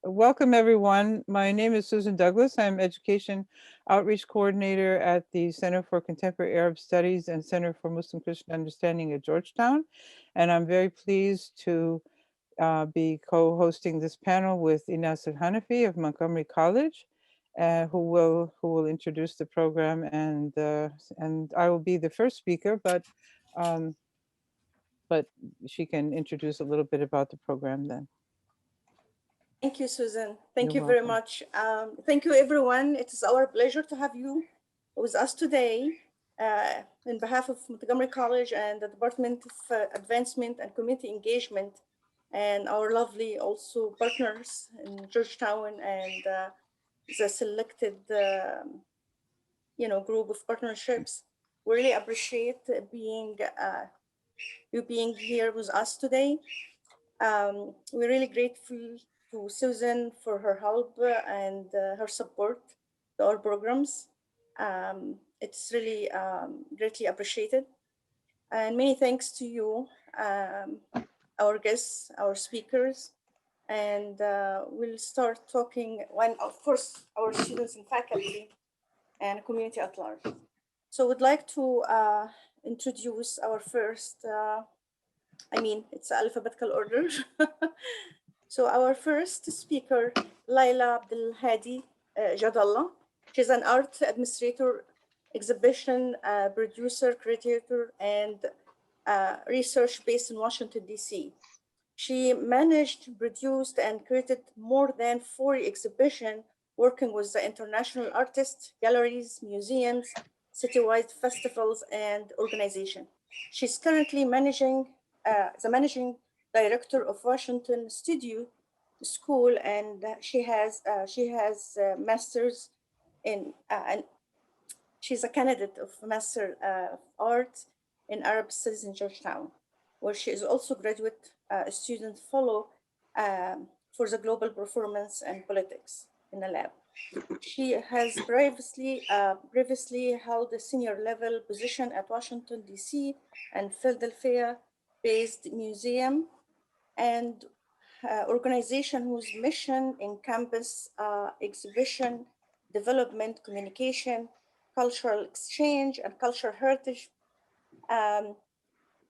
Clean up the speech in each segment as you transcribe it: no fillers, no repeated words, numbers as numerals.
Welcome everyone. My name is Susan Douglas. I'm Education Outreach Coordinator at the Center for Contemporary Arab Studies and Center for Muslim Christian Understanding at Georgetown. And I'm very pleased to be co-hosting this panel with Inas Al-Hanafi of Montgomery College, who will introduce the program, and I will be the first speaker, um, but she can introduce a little bit about the program then. Thank you, Susan. Thank You're you very welcome. much. Thank you, everyone. It is our pleasure to have you with us today. On behalf of Montgomery College and the Department of Advancement and Community Engagement, and our lovely also partners in Georgetown and the selected group of partnerships, we really appreciate you being here with us today. We're really grateful to Susan for her help and her support to our programs. It's really greatly appreciated. And many thanks to you, our guests, our speakers, and we'll start talking when, of course, our students and faculty and community at large. So we'd like to introduce our first it's alphabetical order. So our first speaker, Laila Abdelhadi Jadallah. She's an art administrator, exhibition producer, curator, and research based in Washington, D.C. She managed, produced, and created more than 40 exhibitions, working with the international artists, galleries, museums, citywide festivals, and organizations. She's currently the managing director of Washington Studio School, and she has masters in and she's a candidate of Master of Arts in Arab Studies in Georgetown, where she is also graduate student fellow for the Global Performance and Politics in the lab. She has previously held a senior level position at Washington, D.C. and Philadelphia-based museum and organization whose mission encompasses exhibition, development, communication, cultural exchange, and cultural heritage.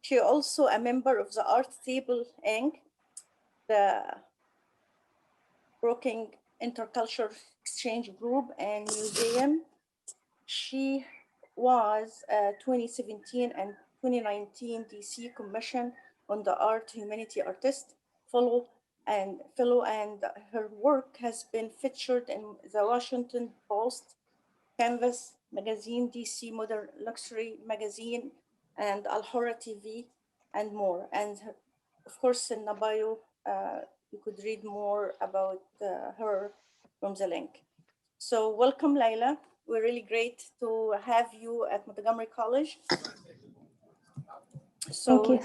She also a member of the Art Table Inc., the Brookings Intercultural Exchange Group and Museum. She was 2017 and 2019 DC Commission on the Art Humanity Artist Fellow, and her work has been featured in the Washington Post, Canvas Magazine, DC Modern Luxury Magazine, and Al Hora TV, and more. And of course, in the bio, you could read more about her from the link. So welcome, Laila. We're really great to have you at Montgomery College. Thank you.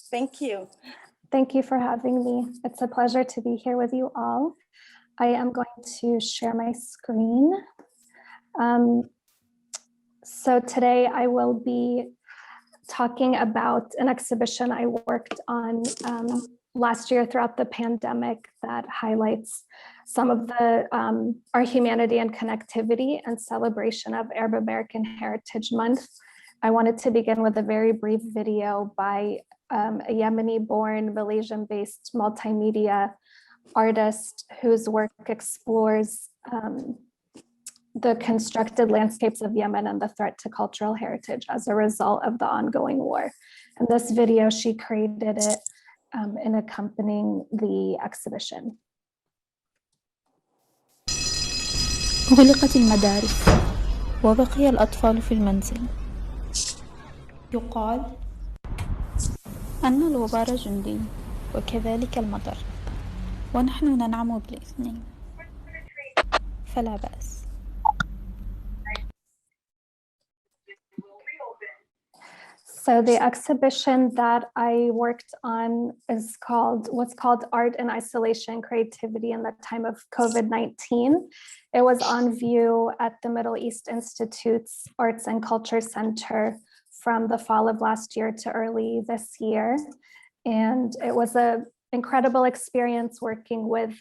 Thank you. Thank you for having me. It's a pleasure to be here with you all. I am going to share my screen. So today I will be talking about an exhibition I worked on last year throughout the pandemic that highlights some of the our humanity and connectivity and celebration of Arab American Heritage Month. I wanted to begin with a very brief video by a Yemeni-born, Malaysian-based multimedia artist whose work explores the constructed landscapes of Yemen and the threat to cultural heritage as a result of the ongoing war. And this video, she created it in accompanying the exhibition. أغلقت المدارس وبقي الأطفال في المنزل. يقال أن الغبار جندي وكذلك المطر، ونحن ننعم بالاثنين، فلا بأس. So the exhibition that I worked on is what's called Art in Isolation, Creativity in the Time of COVID-19. It was on view at the Middle East Institute's Arts and Culture Center from the fall of last year to early this year. And it was a incredible experience working with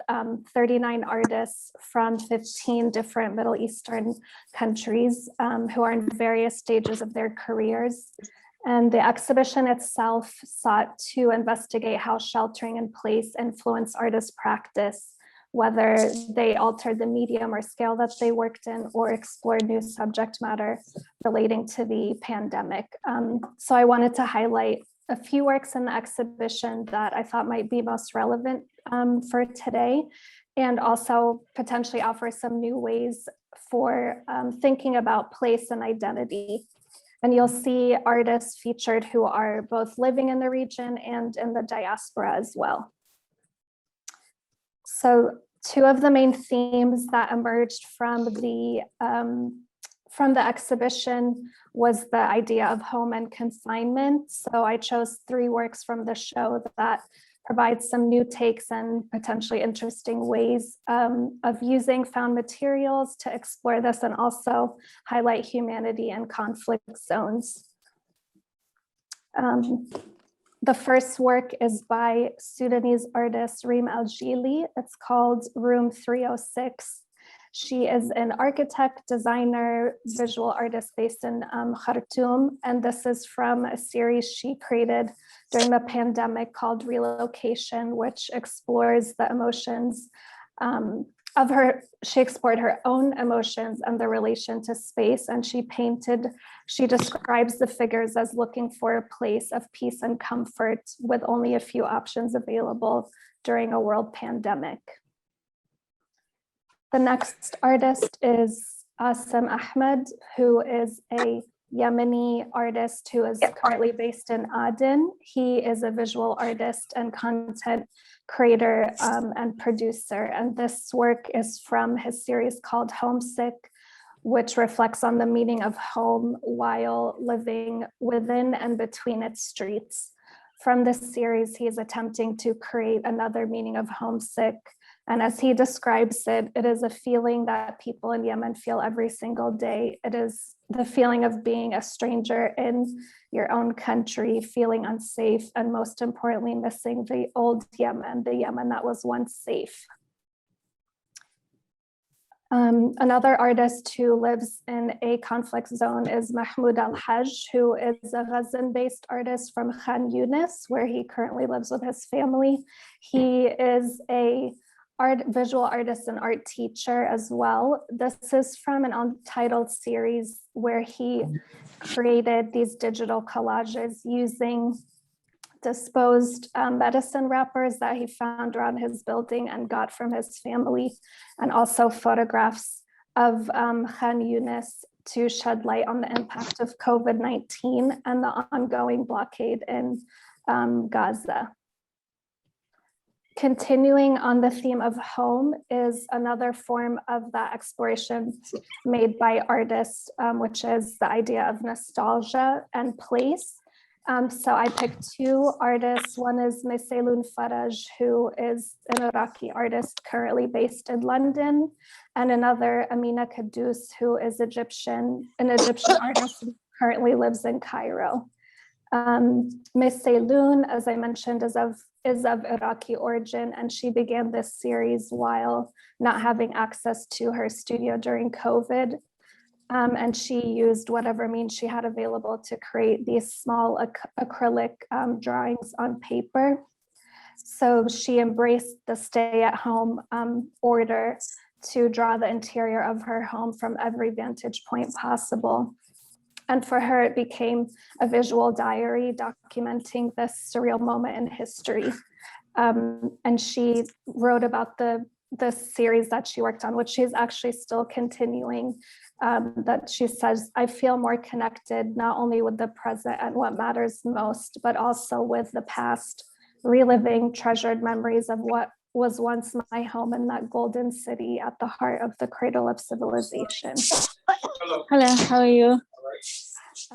39 artists from 15 different Middle Eastern countries who are in various stages of their careers. And the exhibition itself sought to investigate how sheltering in place influenced artists' practice, whether they altered the medium or scale that they worked in or explored new subject matter relating to the pandemic. So I wanted to highlight a few works in the exhibition that I thought might be most relevant for today, and also potentially offer some new ways for thinking about place and identity. And you'll see artists featured who are both living in the region and in the diaspora as well. So two of the main themes that emerged from the exhibition was the idea of home and confinement. So I chose three works from the show that provide some new takes and potentially interesting ways of using found materials to explore this and also highlight humanity in conflict zones. The first work is by Sudanese artist Reem Al-Jili. It's called Room 306. She is an architect, designer, visual artist based in Khartoum, and this is from a series she created during the pandemic called Relocation, which explores the emotions of her. She explored her own emotions and the relation to space, and she describes the figures as looking for a place of peace and comfort with only a few options available during a world pandemic. The next artist is Asim Ahmed, who is a Yemeni artist who is currently based in Aden. He is a visual artist and content creator and producer. And this work is from his series called Homesick, which reflects on the meaning of home while living within and between its streets. From this series, he is attempting to create another meaning of homesick. And as he describes it, it is a feeling that people in Yemen feel every single day. It is the feeling of being a stranger in your own country, feeling unsafe, and most importantly, missing the old Yemen, the Yemen that was once safe. Another artist who lives in a conflict zone is Mahmoud Al-Hajj, who is a Ghazan-based artist from Khan Yunis, where he currently lives with his family. He is a visual artist and art teacher as well. This is from an untitled series where he created these digital collages using disposed medicine wrappers that he found around his building and got from his family, and also photographs of Khan Yunis to shed light on the impact of COVID-19 and the ongoing blockade in Gaza. Continuing on the theme of home is another form of that exploration made by artists, which is the idea of nostalgia and place. So I picked two artists. One is Meselun Faraj, who is an Iraqi artist currently based in London, and another, Amina Kadous, who is an Egyptian artist who currently lives in Cairo. Meselun, as I mentioned, is of Iraqi origin, and she began this series while not having access to her studio during COVID. And she used whatever means she had available to create these small acrylic drawings on paper. So she embraced the stay-at-home order to draw the interior of her home from every vantage point possible. And for her, it became a visual diary documenting this surreal moment in history. And she wrote about the series that she worked on, which she's actually still continuing, that she says, I feel more connected not only with the present and what matters most, but also with the past, reliving treasured memories of what was once my home in that golden city at the heart of the cradle of civilization. Hello, how are you?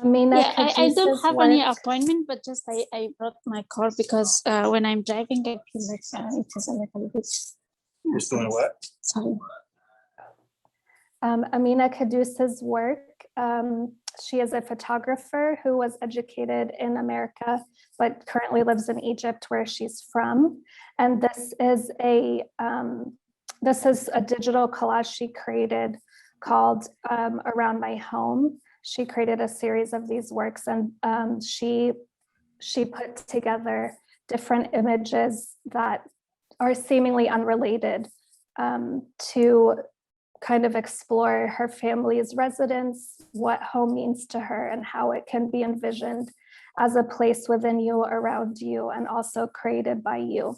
Amina, Yeah, I don't have any work. appointment, but just I brought my car because when I'm driving, I feel like it is a little bit. You're doing what? Sorry. Amina Kadous's work She is a photographer who was educated in America, but currently lives in Egypt, where she's from. And this is a digital collage she created called Around My Home. She created a series of these works, and she put together different images that are seemingly unrelated to kind of explore her family's residence, what home means to her, and how it can be envisioned as a place within you, around you, and also created by you.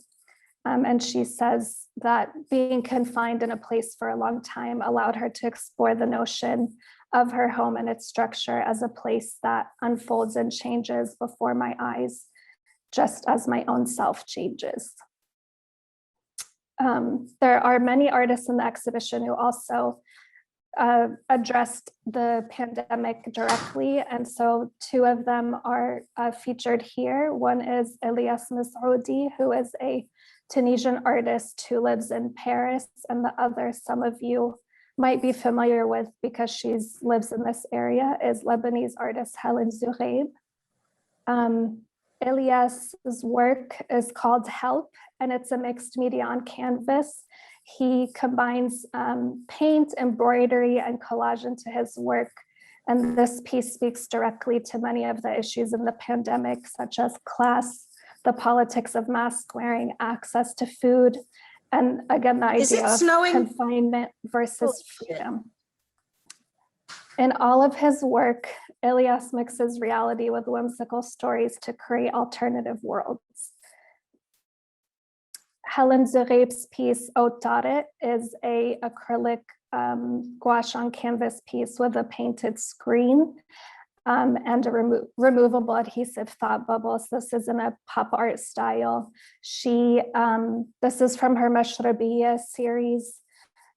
And she says that being confined in a place for a long time allowed her to explore the notion of her home and its structure as a place that unfolds and changes before my eyes, just as my own self changes. There are many artists in the exhibition who also addressed the pandemic directly. And so two of them are featured here. One is Elias Masoudi, who is a Tunisian artist who lives in Paris. And the other, some of you might be familiar with because she lives in this area, is Lebanese artist Helen Zoureib. Elias's work is called Help, and it's a mixed media on canvas. He combines paint, embroidery, and collage into his work. And this piece speaks directly to many of the issues in the pandemic, such as class, the politics of mask wearing, access to food, and again, the idea of confinement versus freedom. In all of his work, Elias mixes reality with whimsical stories to create alternative worlds. Helen Zoureib's piece, Otare, is a acrylic gouache on canvas piece with a painted screen and a removable adhesive thought bubbles. This is in a pop art style. This is from her Mashrabiya series,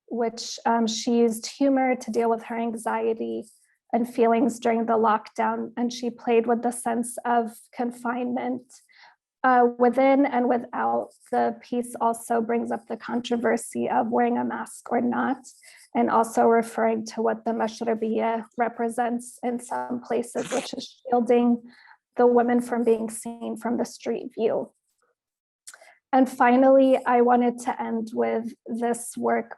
which she used humor to deal with her anxiety and feelings during the lockdown. And she played with the sense of confinement within and without. The piece also brings up the controversy of wearing a mask or not, and also referring to what the Mashrabiya represents in some places, which is shielding the women from being seen from the street view. And finally, I wanted to end with this work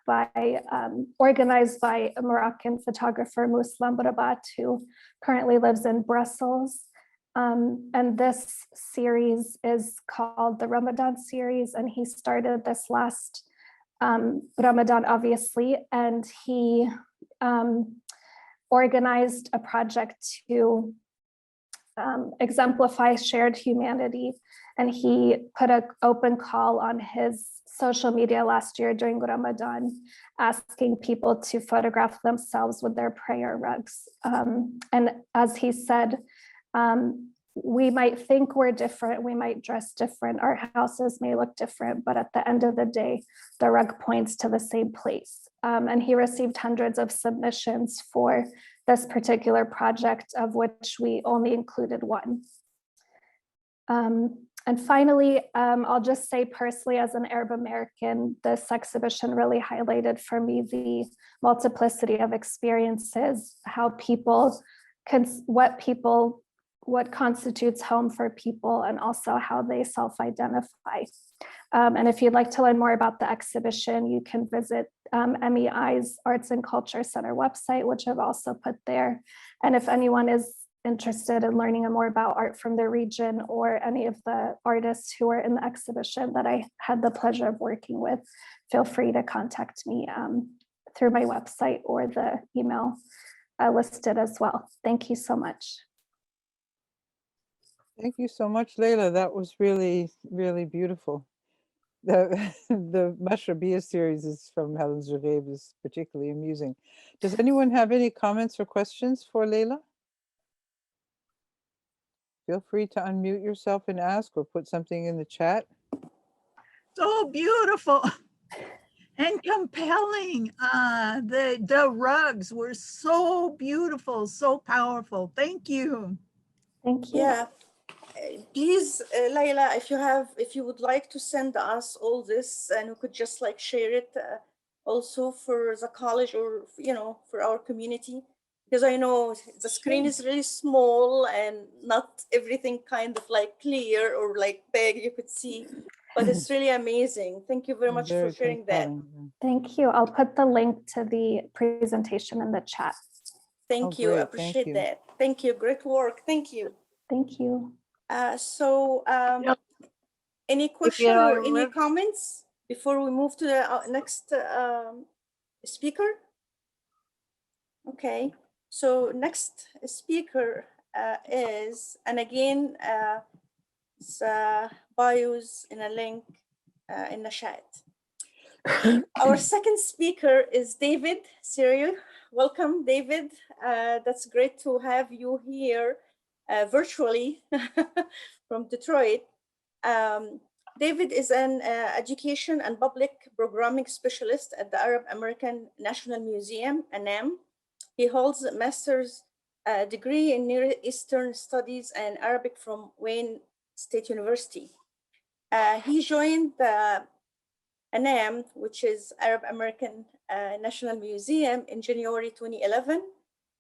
organized by a Moroccan photographer, Mouslam Rabat, who currently lives in Brussels. And this series is called the Ramadan series, and he started this last Ramadan, obviously, and he organized a project to exemplify shared humanity. And he put an open call on his social media last year during Ramadan, asking people to photograph themselves with their prayer rugs. And as he said, we might think we're different, we might dress different, our houses may look different, but at the end of the day, the rug points to the same place. And he received hundreds of submissions for this particular project, of which we only included one. And finally, I'll just say personally, as an Arab American, this exhibition really highlighted for me the multiplicity of experiences, how people what constitutes home for people, and also how they self-identify. And if you'd like to learn more about the exhibition, you can visit MEI's Arts and Culture Center website, which I've also put there. And if anyone is interested in learning more about art from the region, or any of the artists who are in the exhibition that I had the pleasure of working with, feel free to contact me through my website or the email listed as well. Thank you so much. Thank you so much, Leila. That was really, really beautiful. The Mashrabiya series is from Helen Zoureib is particularly amusing. Does anyone have any comments or questions for Leila? Feel free to unmute yourself and ask, or put something in the chat. So beautiful and compelling. The rugs were so beautiful, so powerful. Thank you. Thank you. Yeah. Please, Layla, if you would like to send us all this, and we could just like share it also for the college, or for our community, because I know the screen is really small and not everything kind of like clear or like big you could see, but it's really amazing. Thank you very much for Very sharing that. compelling. Thank you. I'll put the link to the presentation in the chat. Thank Oh, you. I great. appreciate Thank you. that. Thank you. Great work. Thank you. Thank you. Any If question you or are any comments before we move to the next speaker? Okay, so next speaker is, and again, the bios in a link in the chat. Our second speaker is David Cyril. Welcome, David. That's great to have you here virtually from Detroit. David is an education and public programming specialist at the Arab American National Museum, ANAM. He holds a master's degree in Near Eastern Studies and Arabic from Wayne State University. He joined the ANAM, which is Arab American National Museum, in January 2011.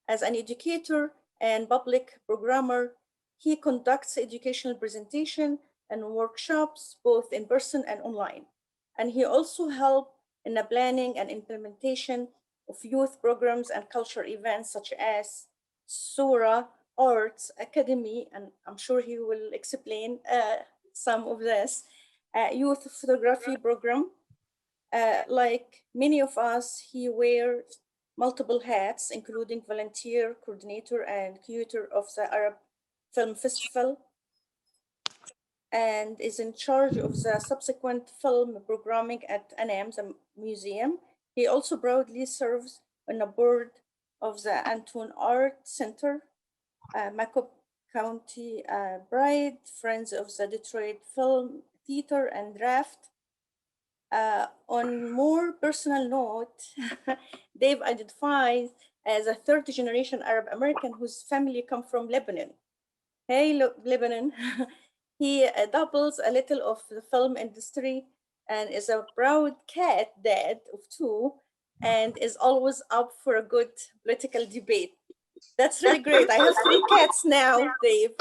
As an educator and public programmer, he conducts educational presentation and workshops, both in person and online. And he also helped in the planning and implementation of youth programs and cultural events such as Sura Arts Academy, and I'm sure he will explain some of this, youth photography program. Like many of us, he wears multiple hats, including volunteer, coordinator, and curator of the Arab Film Festival, and is in charge of the subsequent film programming at ANAM, the museum. He also proudly serves on the board of the Antoine Art Center, Macomb County Bride, Friends of the Detroit Film Theater, and Draft. On more personal note, Dave identifies as a third generation Arab American whose family come from Lebanon. Hey, Lebanon. He doubles a little of the film industry and is a proud cat dad of two and is always up for a good political debate. That's really great. I have 3 cats now, Dave.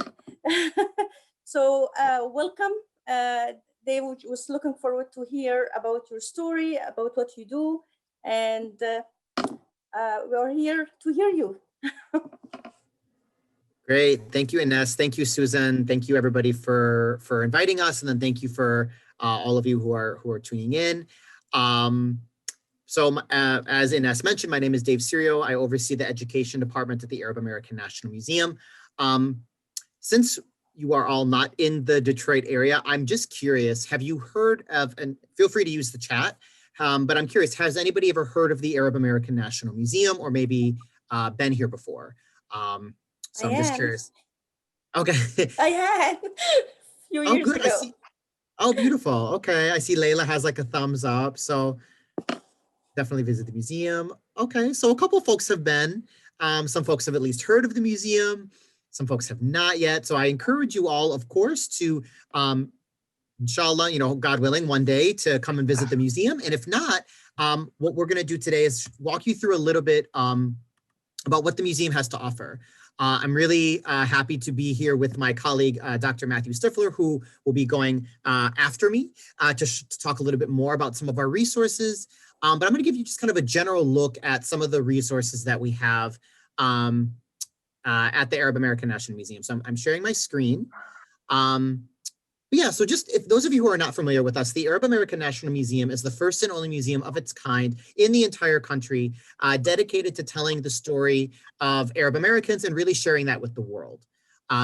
So welcome. Dave was looking forward to hear about your story, about what you do, and we're here to hear you. Great. Thank you, Ines. Thank you, Susan. Thank you, everybody, for inviting us. And then thank you for all of you who are tuning in. As Ines mentioned, my name is Dave Sirio. I oversee the education department at the Arab American National Museum. Since you are all not in the Detroit area, I'm just curious, have you heard of, and feel free to use the chat, but I'm curious, has anybody ever heard of the Arab American National Museum or maybe been here before? So I'm just curious. Okay. I had a few years good. ago. I see. Oh, beautiful. Okay. I see Layla has like a thumbs up. So definitely visit the museum. Okay. So a couple folks have been. Some folks have at least heard of the museum. Some folks have not yet. So I encourage you all, of course, to inshallah, God willing, one day to come and visit the museum. And if not, what we're going to do today is walk you through a little bit about what the museum has to offer. I'm really happy to be here with my colleague, Dr. Matthew Stifler, who will be going after me to talk a little bit more about some of our resources. But I'm going to give you just kind of a general look at some of the resources that we have at the Arab American National Museum. So I'm sharing my screen. Yeah, so just if those of you who are not familiar with us, the Arab American National Museum is the first and only museum of its kind in the entire country, dedicated to telling the story of Arab Americans and really sharing that with the world.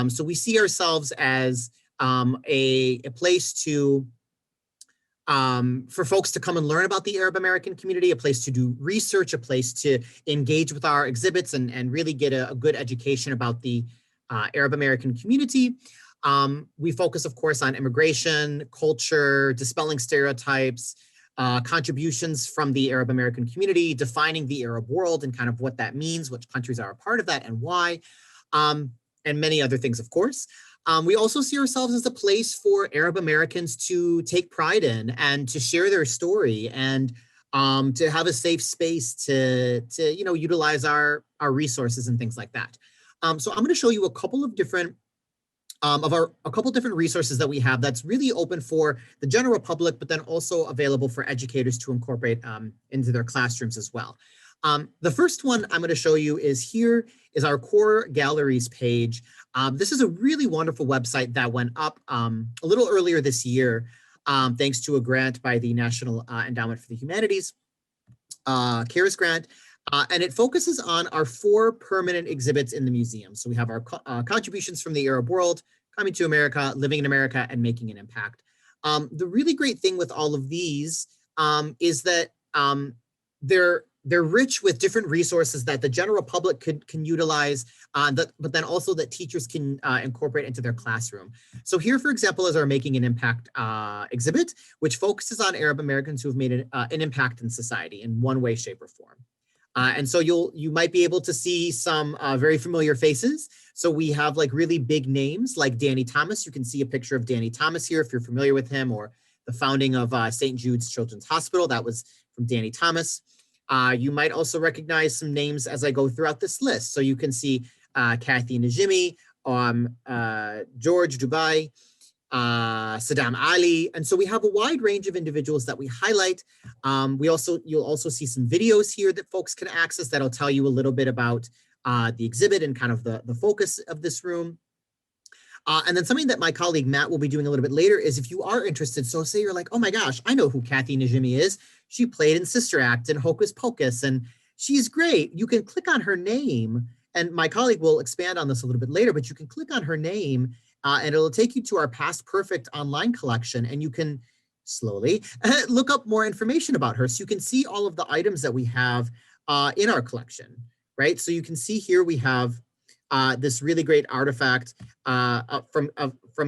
So we see ourselves as a place to for folks to come and learn about the Arab American community, a place to do research, a place to engage with our exhibits and really get a good education about the Arab American community. We focus, of course, on immigration, culture, dispelling stereotypes, contributions from the Arab American community, defining the Arab world and kind of what that means, which countries are a part of that and why, and many other things, of course. We also see ourselves as a place for Arab Americans to take pride in and to share their story and to have a safe space to utilize our resources and things like that. So I'm going to show you a couple of different different resources that we have that's really open for the general public, but then also available for educators to incorporate into their classrooms as well. The first one I'm going to show you is our core galleries page. This is a really wonderful website that went up a little earlier this year, thanks to a grant by the National Endowment for the Humanities, CARES grant. And it focuses on our 4 permanent exhibits in the museum. So we have our contributions from the Arab world, coming to America, living in America, and making an impact. The really great thing with all of these is that they're rich with different resources that the general public can utilize, but then also that teachers can incorporate into their classroom. So here, for example, is our Making an Impact exhibit, which focuses on Arab Americans who have made an impact in society in one way, shape, or form. And so you might be able to see some very familiar faces. So we have like really big names like Danny Thomas. You can see a picture of Danny Thomas here if you're familiar with him, or the founding of St. Jude's Children's Hospital. That was from Danny Thomas. You might also recognize some names as I go throughout this list. So you can see Kathy Najimy, George Dubai, Saddam Ali. And so we have a wide range of individuals that we highlight. You'll also see some videos here that folks can access that'll tell you a little bit about the exhibit and kind of the focus of this room. And then something that my colleague Matt will be doing a little bit later is if you are interested, so say you're like, oh my gosh, I know who Kathy Najimy is. She played in Sister Act and Hocus Pocus, and she's great. You can click on her name, and my colleague will expand on this a little bit later, but you can click on her name and it'll take you to our Past Perfect online collection, and you can slowly look up more information about her. So you can see all of the items that we have in our collection, right? So you can see here we have this really great artifact from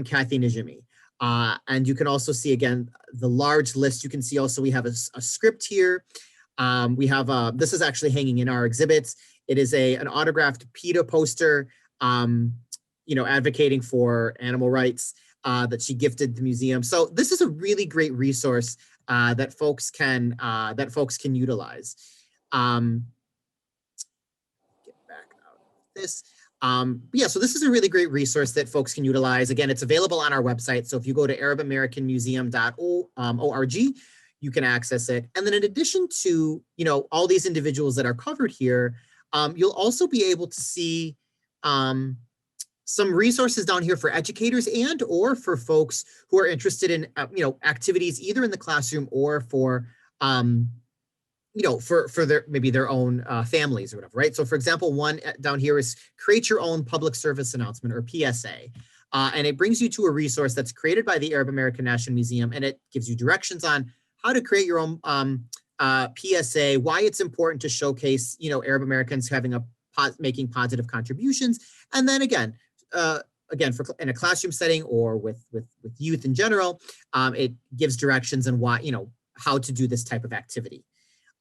Kathy Najimy. And you can also see, again, the large list. You can see also we have a script here. We have, this is actually hanging in our exhibits. It is an autographed PETA poster, advocating for animal rights that she gifted the museum. So this is a really great resource that folks can utilize. Get back out of this. So this is a really great resource that folks can utilize. Again, it's available on our website. So if you go to arabamericanmuseum.org, you can access it. And then in addition to, all these individuals that are covered here, you'll also be able to see some resources down here for educators and or for folks who are interested in, activities either in the classroom or for, for their own families or whatever, right? So for example, one down here is create your own public service announcement, or PSA. And it brings you to a resource that's created by the Arab American National Museum, and it gives you directions on how to create your own PSA, why it's important to showcase, Arab Americans making positive contributions. And then again, in a classroom setting or with youth in general, it gives directions on why, how to do this type of activity.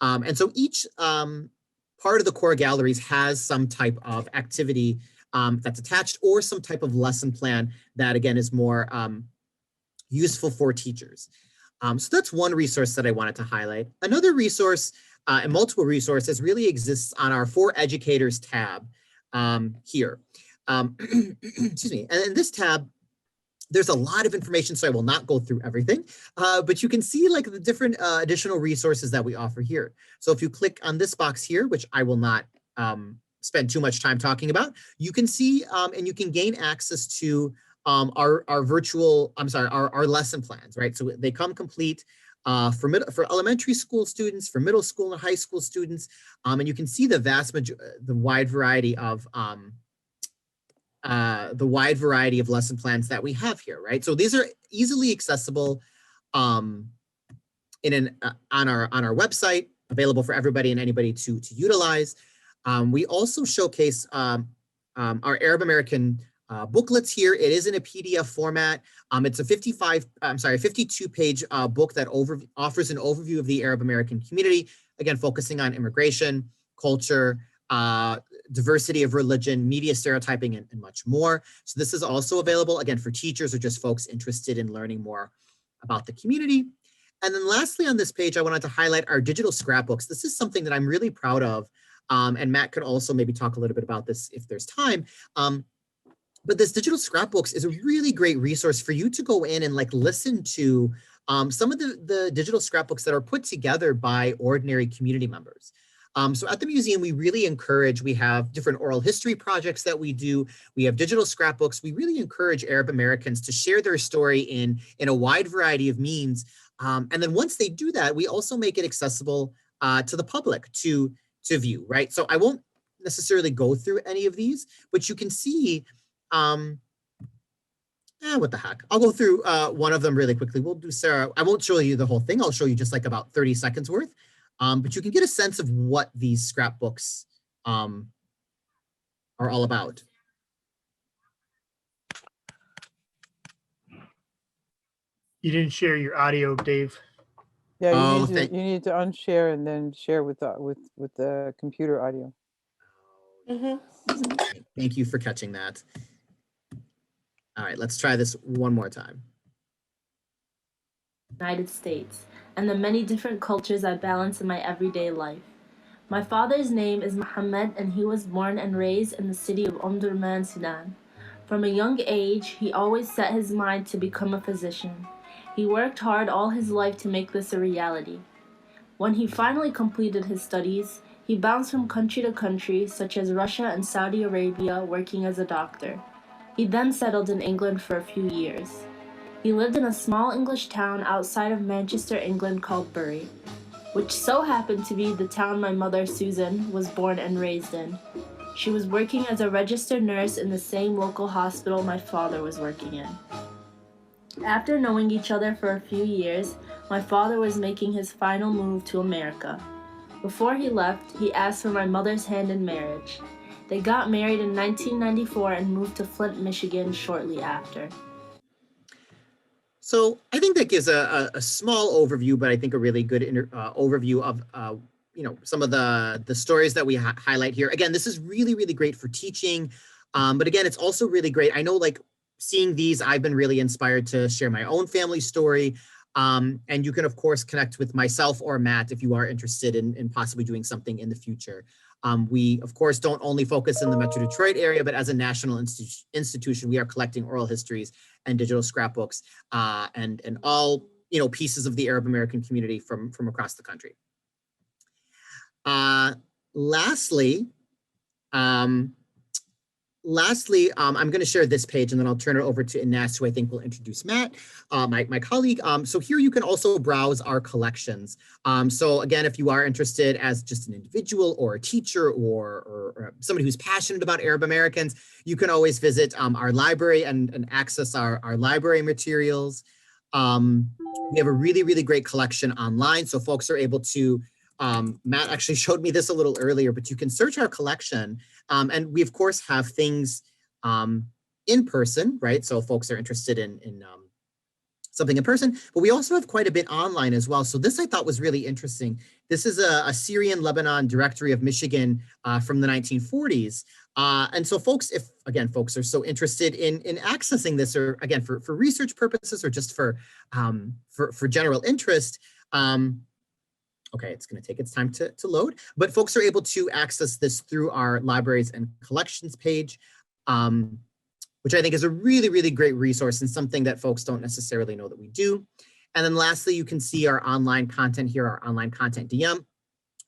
And so each part of the core galleries has some type of activity that's attached, or some type of lesson plan that, again, is more useful for teachers. So that's one resource that I wanted to highlight. Another resource and multiple resources really exists on our For Educators tab here. Excuse me. And in this tab, there's a lot of information, so I will not go through everything, but you can see like the different additional resources that we offer here. So if you click on this box here, which I will not spend too much time talking about, you can see and you can gain access to our lesson plans, right? So they come complete for elementary school students, for middle school and high school students, and you can see the wide variety of lesson plans that we have here, right? So these are easily accessible on our website, available for everybody and anybody to utilize. We also showcase our Arab American booklets here. It is in a PDF format. It's a 52-page book that offers an overview of the Arab American community, again, focusing on immigration, culture, diversity of religion, media stereotyping, and much more. So this is also available, again, for teachers or just folks interested in learning more about the community. And then lastly on this page, I wanted to highlight our digital scrapbooks. This is something that I'm really proud of. And Matt could also maybe talk a little bit about this if there's time. But this digital scrapbooks is a really great resource for you to go in and like listen to some of the digital scrapbooks that are put together by ordinary community members. So at the museum, we really encourage, we have different oral history projects that we do. We have digital scrapbooks. We really encourage Arab Americans to share their story in a wide variety of means. And then once they do that, we also make it accessible to the public to view, right? So I won't necessarily go through any of these, but you can see, what the heck? I'll go through one of them really quickly. We'll do Sarah. I won't show you the whole thing. I'll show you just like about 30 seconds worth. But you can get a sense of what these scrapbooks are all about. You didn't share your audio, Dave. Yeah, Oh, you need to unshare and then share with the computer audio. Thank you for catching that. All right, let's try this one more time. United States, and the many different cultures I balance in my everyday life. My father's name is Mohammed, and he was born and raised in the city of Omdurman, Sudan. From a young age, he always set his mind to become a physician. He worked hard all his life to make this a reality. When he finally completed his studies, he bounced from country to country, such as Russia and Saudi Arabia, working as a doctor. He then settled in England for a few years. He lived in a small English town outside of Manchester, England called Bury, which so happened to be the town my mother, Susan, was born and raised in. She was working as a registered nurse in the same local hospital my father was working in. After knowing each other for a few years, my father was making his final move to America. Before he left, he asked for my mother's hand in marriage. They got married in 1994 and moved to Flint, Michigan shortly after. So I think that gives a small overview, but I think a really good overview of some of the stories that we highlight here. Again, this is really, really great for teaching, but again, it's also really great. I know, like, seeing these, I've been really inspired to share my own family story. And you can, of course, connect with myself or Matt if you are interested in possibly doing something in the future. We, of course, don't only focus in the Metro Detroit area, but as a national institution, we are collecting oral histories and digital scrapbooks and all pieces of the Arab American community from across the country. Lastly, I'm going to share this page and then I'll turn it over to Ines, who I think will introduce Matt, my colleague. So here you can also browse our collections. So again, if you are interested as just an individual or a teacher or somebody who's passionate about Arab Americans, you can always visit our library and access our library materials. We have a really, really great collection online. So folks are able to, Matt actually showed me this a little earlier, but you can search our collection. And we, of course, have things in person, right? So folks are interested in something in person, but we also have quite a bit online as well. So this I thought was really interesting. This is a Syrian-Lebanon Directory of Michigan from the 1940s. And so folks, if, again, folks are so interested in accessing this, or again, for research purposes or just for general interest, okay, it's going to take its time to load, but folks are able to access this through our libraries and collections page, which I think is a really, really great resource and something that folks don't necessarily know that we do. And then lastly, you can see our online content here, our online content DM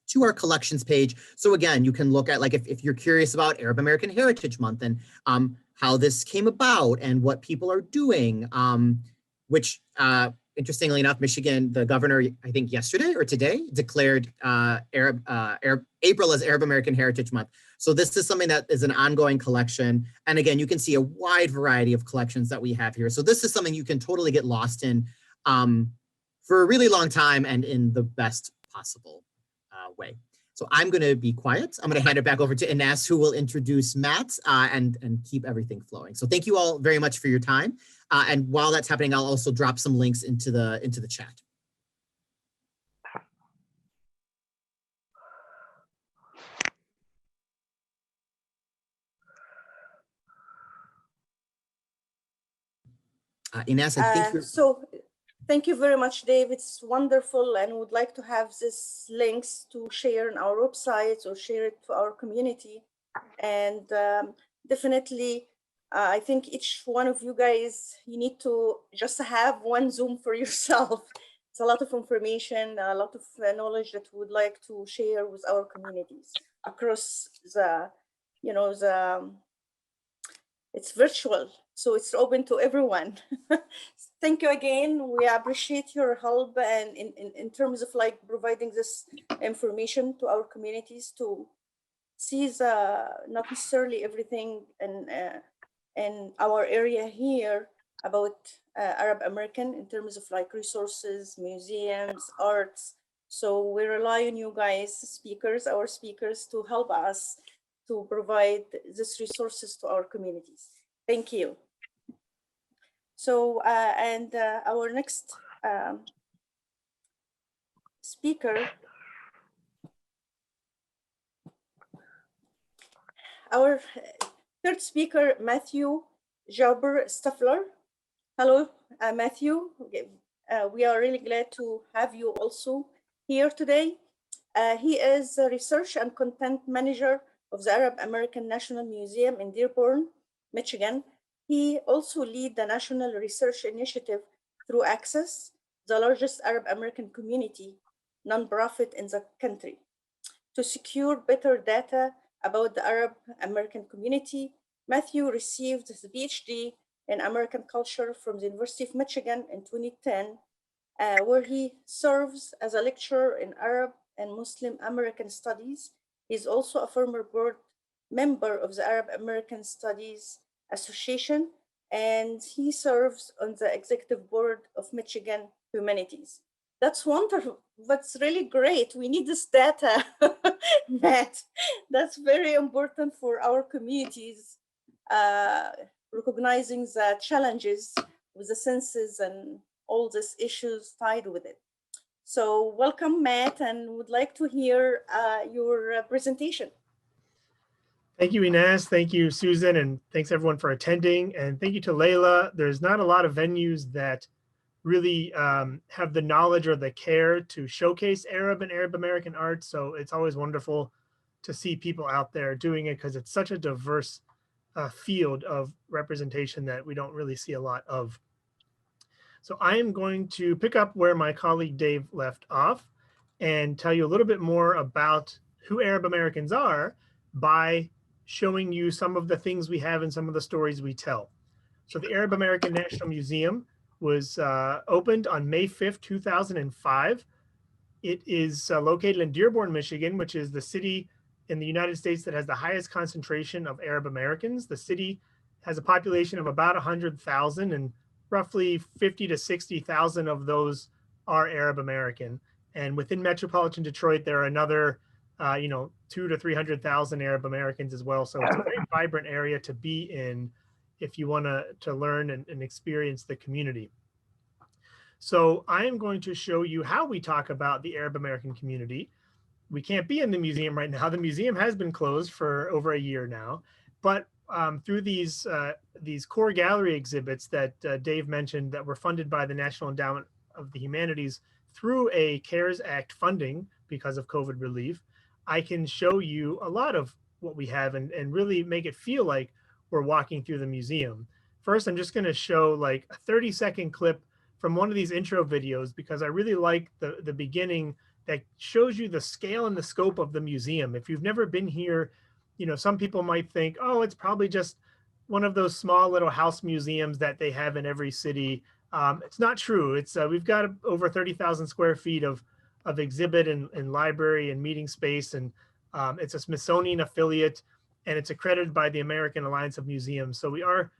to our collections page. So again, you can look at, like, if you're curious about Arab American Heritage Month and how this came about and what people are doing, which interestingly enough, Michigan, the governor, I think yesterday or today, declared April as Arab American Heritage Month. So this is something that is an ongoing collection. And again, you can see a wide variety of collections that we have here. So this is something you can totally get lost in for a really long time and in the best possible way. So I'm going to be quiet. I'm going to hand it back over to Ines, who will introduce Matt and keep everything flowing. So thank you all very much for your time. And while that's happening, I'll also drop some links into the chat. Ines, I think you're... So Thank you very much, Dave. It's wonderful, and would like to have these links to share on our websites or share it to our community. And definitely, I think each one of you guys, you need to just have one Zoom for yourself. It's a lot of information, a lot of knowledge that we would like to share with our communities across the, it's virtual, so it's open to everyone. Thank you again. We appreciate your help and in terms of like providing this information to our communities to see not necessarily everything in our area here about Arab American in terms of like resources, museums, arts. So we rely on you guys, our speakers, to help us to provide these resources to our communities. Thank you. So, our next speaker, our third speaker, Matthew Jabber Stuffler. Hello, Matthew. We are really glad to have you also here today. He is a research and content manager of the Arab American National Museum in Dearborn, Michigan. He also leads the National Research Initiative through Access, the largest Arab American community nonprofit in the country, to secure better data about the Arab American community. Matthew received his PhD in American culture from the University of Michigan in 2010, where he serves as a lecturer in Arab and Muslim American Studies. He's also a former board member of the Arab American Studies Association, and he serves on the executive board of Michigan Humanities. That's wonderful. That's really great. We need this data, Matt. That's very important for our communities, recognizing the challenges with the census and all these issues tied with it. So welcome, Matt, and would like to hear your presentation. Thank you, Inez. Thank you, Susan, and thanks everyone for attending. And thank you to Layla. There's not a lot of venues that really have the knowledge or the care to showcase Arab and Arab American art. So it's always wonderful to see people out there doing it because it's such a diverse field of representation that we don't really see a lot of. So I am going to pick up where my colleague Dave left off and tell you a little bit more about who Arab Americans are by showing you some of the things we have and some of the stories we tell. So the Arab American National Museum was opened on May 5th, 2005. It is located in Dearborn, Michigan, which is the city in the United States that has the highest concentration of Arab Americans. The city has a population of about 100,000 and roughly 50 to 60,000 of those are Arab American. And within metropolitan Detroit, there are another 200,000 to 300,000 Arab Americans as well. So it's a very vibrant area to be in if you want to learn and experience the community. So I am going to show you how we talk about the Arab American community. We can't be in the museum right now. The museum has been closed for over a year now, but through these core gallery exhibits that Dave mentioned that were funded by the National Endowment of the Humanities through a CARES Act funding because of COVID relief, I can show you a lot of what we have and really make it feel like we're walking through the museum. First, I'm just going to show like a 30-second clip from one of these intro videos because I really like the beginning that shows you the scale and the scope of the museum. If you've never been here, some people might think, oh, it's probably just one of those small little house museums that they have in every city. It's not true. It's we've got over 30,000 square feet of exhibit and library and meeting space, and it's a Smithsonian affiliate, and it's accredited by the American Alliance of Museums. So we are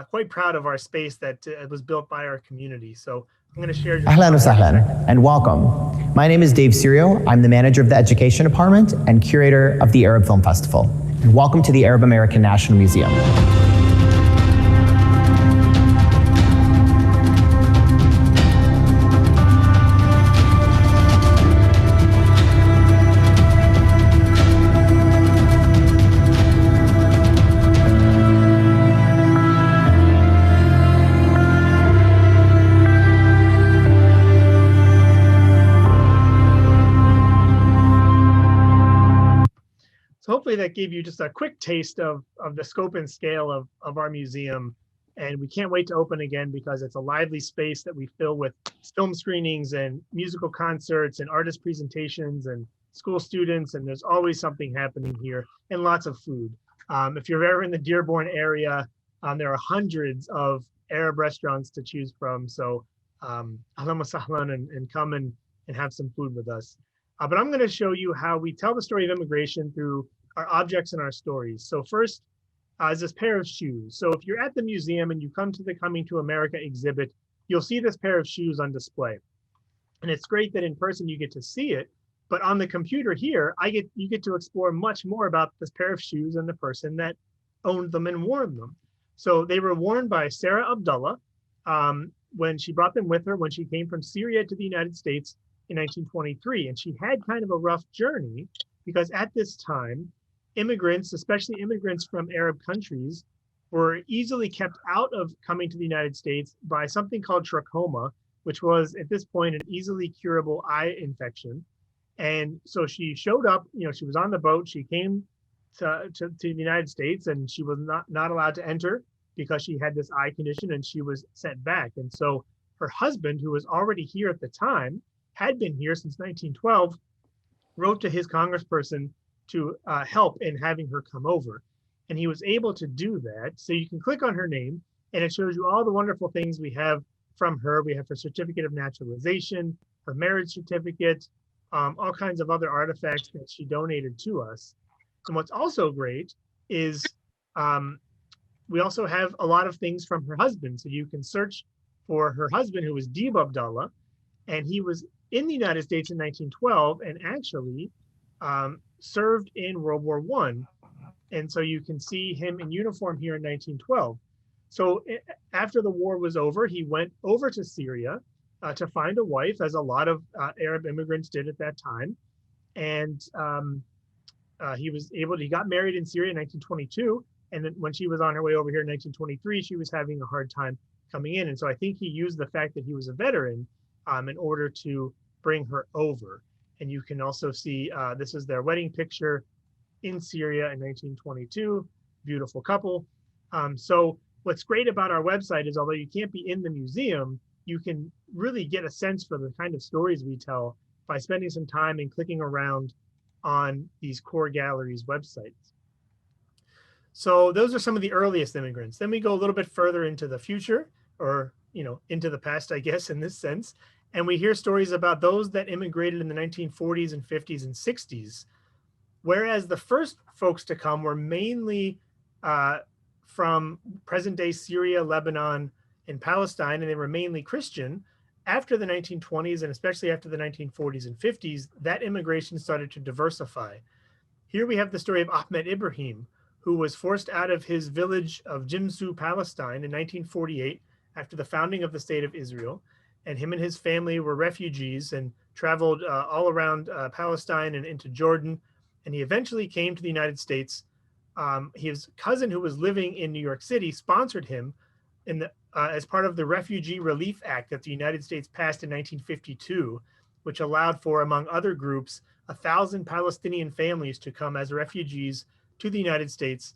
quite proud of our space that was built by our community. So I'm going to share. Ahlan wa sahlan and welcome. My name is Dave Serio. I'm the manager of the Education Department and curator of the Arab Film Festival. And welcome to the Arab American National Museum. hopefully that gave you just a quick taste of the scope and scale of our museum. And we can't wait to open again because it's a lively space that we fill with film screenings and musical concerts and artist presentations and school students. And there's always something happening here and lots of food. If you're ever in the Dearborn area, there are hundreds of Arab restaurants to choose from. So ahlan wa sahlan, and come and have some food with us. But I'm going to show you how we tell the story of immigration through our objects and our stories. So first is this pair of shoes. So if you're at the museum and you come to the Coming to America exhibit, you'll see this pair of shoes on display. And it's great that in person you get to see it, but on the computer here, you get to explore much more about this pair of shoes and the person that owned them and worn them. So they were worn by Sarah Abdullah when she brought them with her when she came from Syria to the United States in 1923. And she had kind of a rough journey because at this time, immigrants, especially immigrants from Arab countries, were easily kept out of coming to the United States by something called trachoma, which was at this point an easily curable eye infection. And so she showed up, she was on the boat, she came to the United States, and she was not allowed to enter because she had this eye condition, and she was sent back. And so her husband, who was already here at the time, had been here since 1912, wrote to his congressperson to help in having her come over. And he was able to do that. So you can click on her name and it shows you all the wonderful things we have from her. We have her certificate of naturalization, her marriage certificate, all kinds of other artifacts that she donated to us. And what's also great is we also have a lot of things from her husband. So you can search for her husband, who was Deeb Abdullah, and he was in the United States in 1912 and actually served in World War I. And so you can see him in uniform here in 1912. So after the war was over, he went over to Syria to find a wife, as a lot of Arab immigrants did at that time. And he got married in Syria in 1922. And then when she was on her way over here in 1923, she was having a hard time coming in. And so I think he used the fact that he was a veteran in order to bring her over. And you can also see this is their wedding picture in Syria in 1922, beautiful couple. So what's great about our website is, although you can't be in the museum, you can really get a sense for the kind of stories we tell by spending some time and clicking around on these core galleries websites. So those are some of the earliest immigrants. Then we go a little bit further into the future, or into the past, I guess, in this sense. And we hear stories about those that immigrated in the 1940s and 50s and 60s. Whereas the first folks to come were mainly from present-day Syria, Lebanon, and Palestine, and they were mainly Christian. After the 1920s, and especially after the 1940s and 50s, that immigration started to diversify. Here we have the story of Ahmed Ibrahim, who was forced out of his village of Jimsu, Palestine in 1948 after the founding of the State of Israel. And him and his family were refugees and traveled all around Palestine and into Jordan. And he eventually came to the United States. His cousin, who was living in New York City, sponsored him as part of the Refugee Relief Act that the United States passed in 1952, which allowed for, among other groups, 1,000 Palestinian families to come as refugees to the United States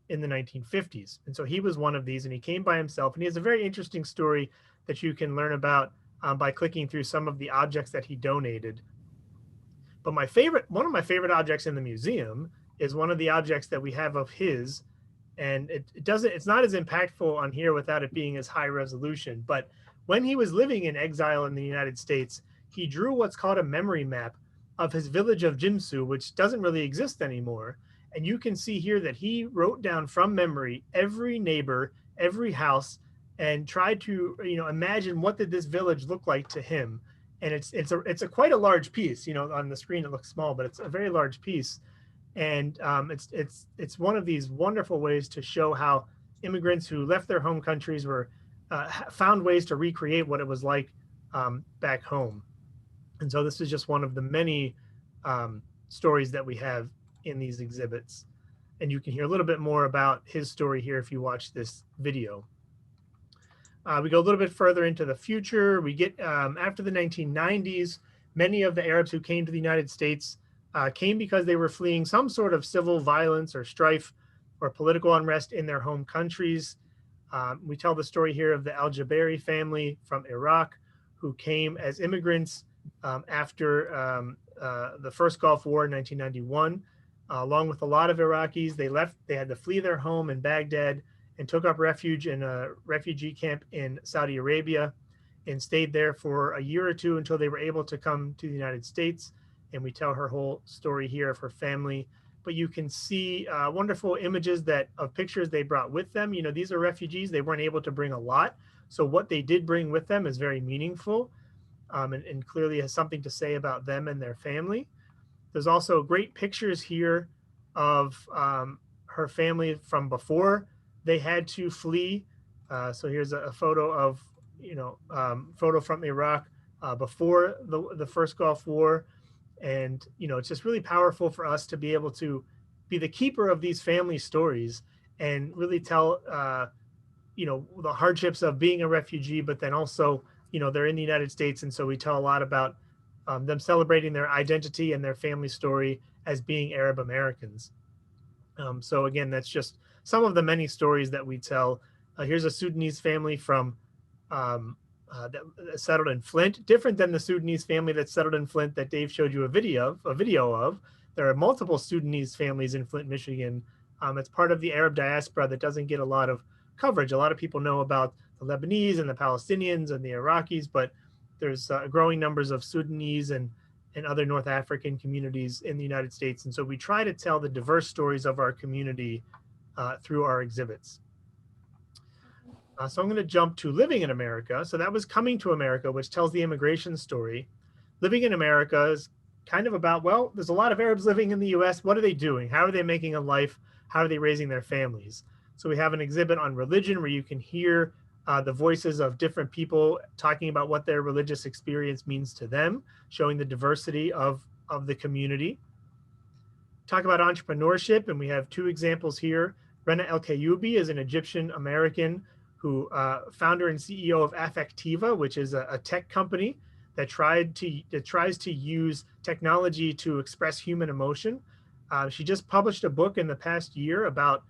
in the 1950s. And so he was one of these, and he came by himself. And he has a very interesting story that you can learn about by clicking through some of the objects that he donated. But one of my favorite objects in the museum is one of the objects that we have of his. And it's not as impactful on here without it being as high resolution. But when he was living in exile in the United States, he drew what's called a memory map of his village of Jimsu, which doesn't really exist anymore. And you can see here that he wrote down from memory every neighbor, every house, and tried to imagine what did this village look like to him. And it's quite a large piece. On the screen it looks small, but it's a very large piece. And it's one of these wonderful ways to show how immigrants who left their home countries found ways to recreate what it was like back home. And so this is just one of the many stories that we have in these exhibits. And you can hear a little bit more about his story here if you watch this video. We go a little bit further into the future. We get after the 1990s, many of the Arabs who came to the United States came because they were fleeing some sort of civil violence or strife or political unrest in their home countries. We tell the story here of the Al-Jabari family from Iraq who came as immigrants after the first Gulf War in 1991. Along with a lot of Iraqis, they had to flee their home in Baghdad and took up refuge in a refugee camp in Saudi Arabia and stayed there for a year or two until they were able to come to the United States. And we tell her whole story here of her family. But you can see wonderful images of pictures they brought with them. You know, these are refugees. They weren't able to bring a lot. So what they did bring with them is very meaningful and clearly has something to say about them and their family. There's also great pictures here of her family from before they had to flee. So here's a photo of, photo from Iraq before the first Gulf War. And, it's just really powerful for us to be able to be the keeper of these family stories and really tell, the hardships of being a refugee, but then also, they're in the United States. And so we tell a lot about them celebrating their identity and their family story as being Arab Americans. So again, that's just some of the many stories that we tell. Here's a Sudanese family from that settled in Flint, different than the Sudanese family that settled in Flint that Dave showed you a video of. There are multiple Sudanese families in Flint, Michigan. It's part of the Arab diaspora that doesn't get a lot of coverage. A lot of people know about the Lebanese and the Palestinians and the Iraqis, but there's growing numbers of Sudanese and other North African communities in the United States. And so we try to tell the diverse stories of our community through our exhibits. So I'm going to jump to Living in America. So that was Coming to America, which tells the immigration story. Living in America is kind of about, well, there's a lot of Arabs living in the US. What are they doing? How are they making a life? How are they raising their families? So we have an exhibit on religion where you can hear the voices of different people talking about what their religious experience means to them, showing the diversity of the community. Talk about entrepreneurship, and we have two examples here. Rena El Kayoubi is an Egyptian American who founder and CEO of Affectiva, which is a tech company that tries to use technology to express human emotion. She just published a book in the past year about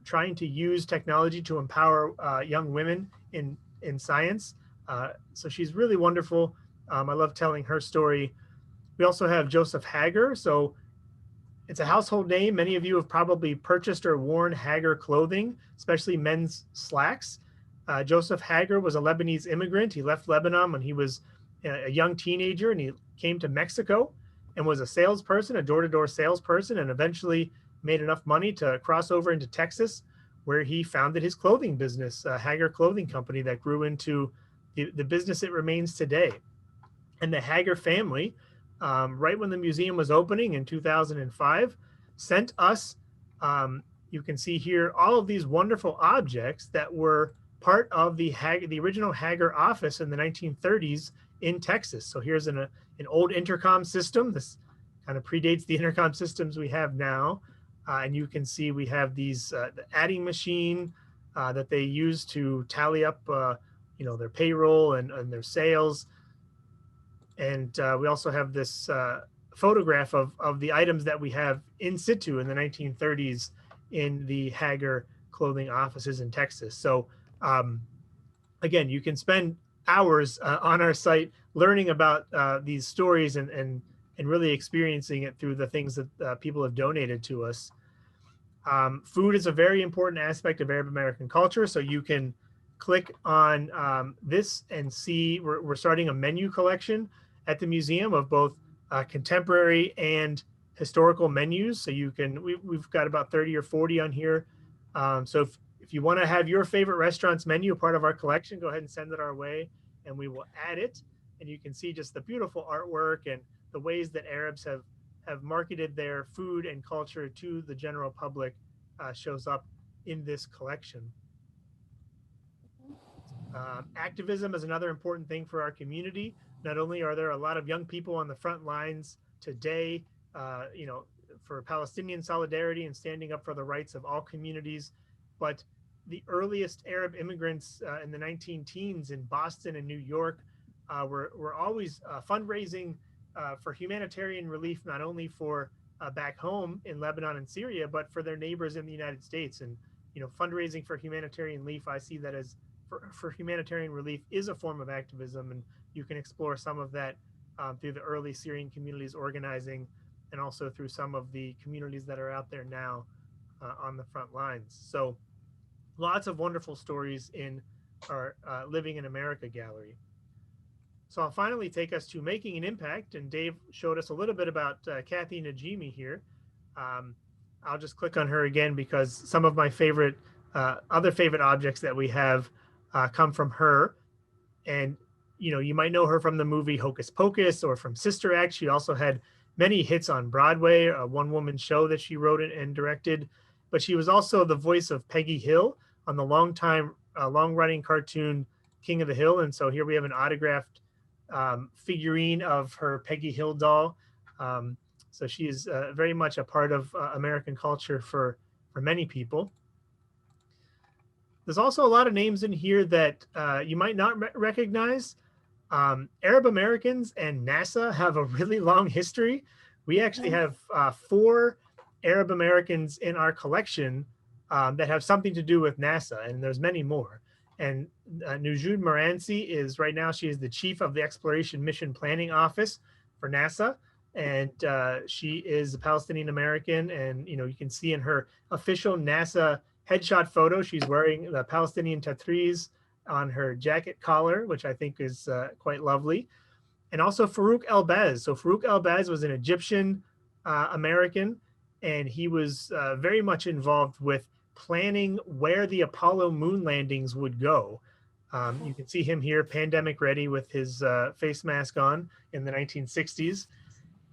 trying to use technology to empower young women in science. So she's really wonderful. I love telling her story. We also have Joseph Hager. So it's a household name. Many of you have probably purchased or worn Hager clothing, especially men's slacks. Joseph Hager was a Lebanese immigrant. He left Lebanon when he was a young teenager, and he came to Mexico and was a salesperson, a door-to-door salesperson, and eventually made enough money to cross over into Texas, where he founded his clothing business, Hager Clothing Company, that grew into the business it remains today. And the Hager family, right when the museum was opening in 2005, sent us, you can see here, all of these wonderful objects that were part of the original Hager office in the 1930s in Texas. So here's an old intercom system. This kind of predates the intercom systems we have now. And you can see we have these the adding machine that they use to tally up their payroll and their sales. And we also have this photograph of the items that we have in situ in the 1930s in the Hager clothing offices in Texas. So again, you can spend hours on our site learning about these stories and really experiencing it through the things that people have donated to us. Food is a very important aspect of Arab American culture. So you can click on this and see we're starting a menu collection at the museum of both contemporary and historical menus. So you can, we've got about 30 or 40 on here. So if you want to have your favorite restaurant's menu part of our collection, go ahead and send it our way and we will add it. And you can see just the beautiful artwork and the ways that Arabs have marketed their food and culture to the general public shows up in this collection. Activism is another important thing for our community. Not only are there a lot of young people on the front lines today, for Palestinian solidarity and standing up for the rights of all communities, but the earliest Arab immigrants in the 19 teens in Boston and New York were always fundraising for humanitarian relief, not only for back home in Lebanon and Syria, but for their neighbors in the United States. And fundraising for humanitarian relief, I see that as for humanitarian relief is a form of activism, and you can explore some of that through the early Syrian communities organizing, and also through some of the communities that are out there now on the front lines. So lots of wonderful stories in our Living in America gallery. So I'll finally take us to Making an Impact, and Dave showed us a little bit about Kathy Najimy here. I'll just click on her again because some of my favorite, other favorite objects that we have come from her. And you might know her from the movie Hocus Pocus or from Sister Act. She also had many hits on Broadway, a one-woman show that she wrote and directed. But she was also the voice of Peggy Hill on the long-running cartoon King of the Hill. And so here we have an autographed figurine of her Peggy Hill doll. So she is very much a part of American culture for many people. There's also a lot of names in here that you might not recognize. Arab Americans and NASA have a really long history. We actually have 4 Arab Americans in our collection that have something to do with NASA, and there's many more. And Nujud Moransi is right now, she is the chief of the Exploration Mission Planning Office for NASA. And she is a Palestinian American. And, you can see in her official NASA headshot photo, she's wearing the Palestinian tatriz on her jacket collar, which I think is quite lovely. And also Farouk El-Baz. So Farouk El-Baz was an Egyptian American, and he was very much involved with planning where the Apollo moon landings would go. You can see him here, pandemic ready, with his face mask on in the 1960s.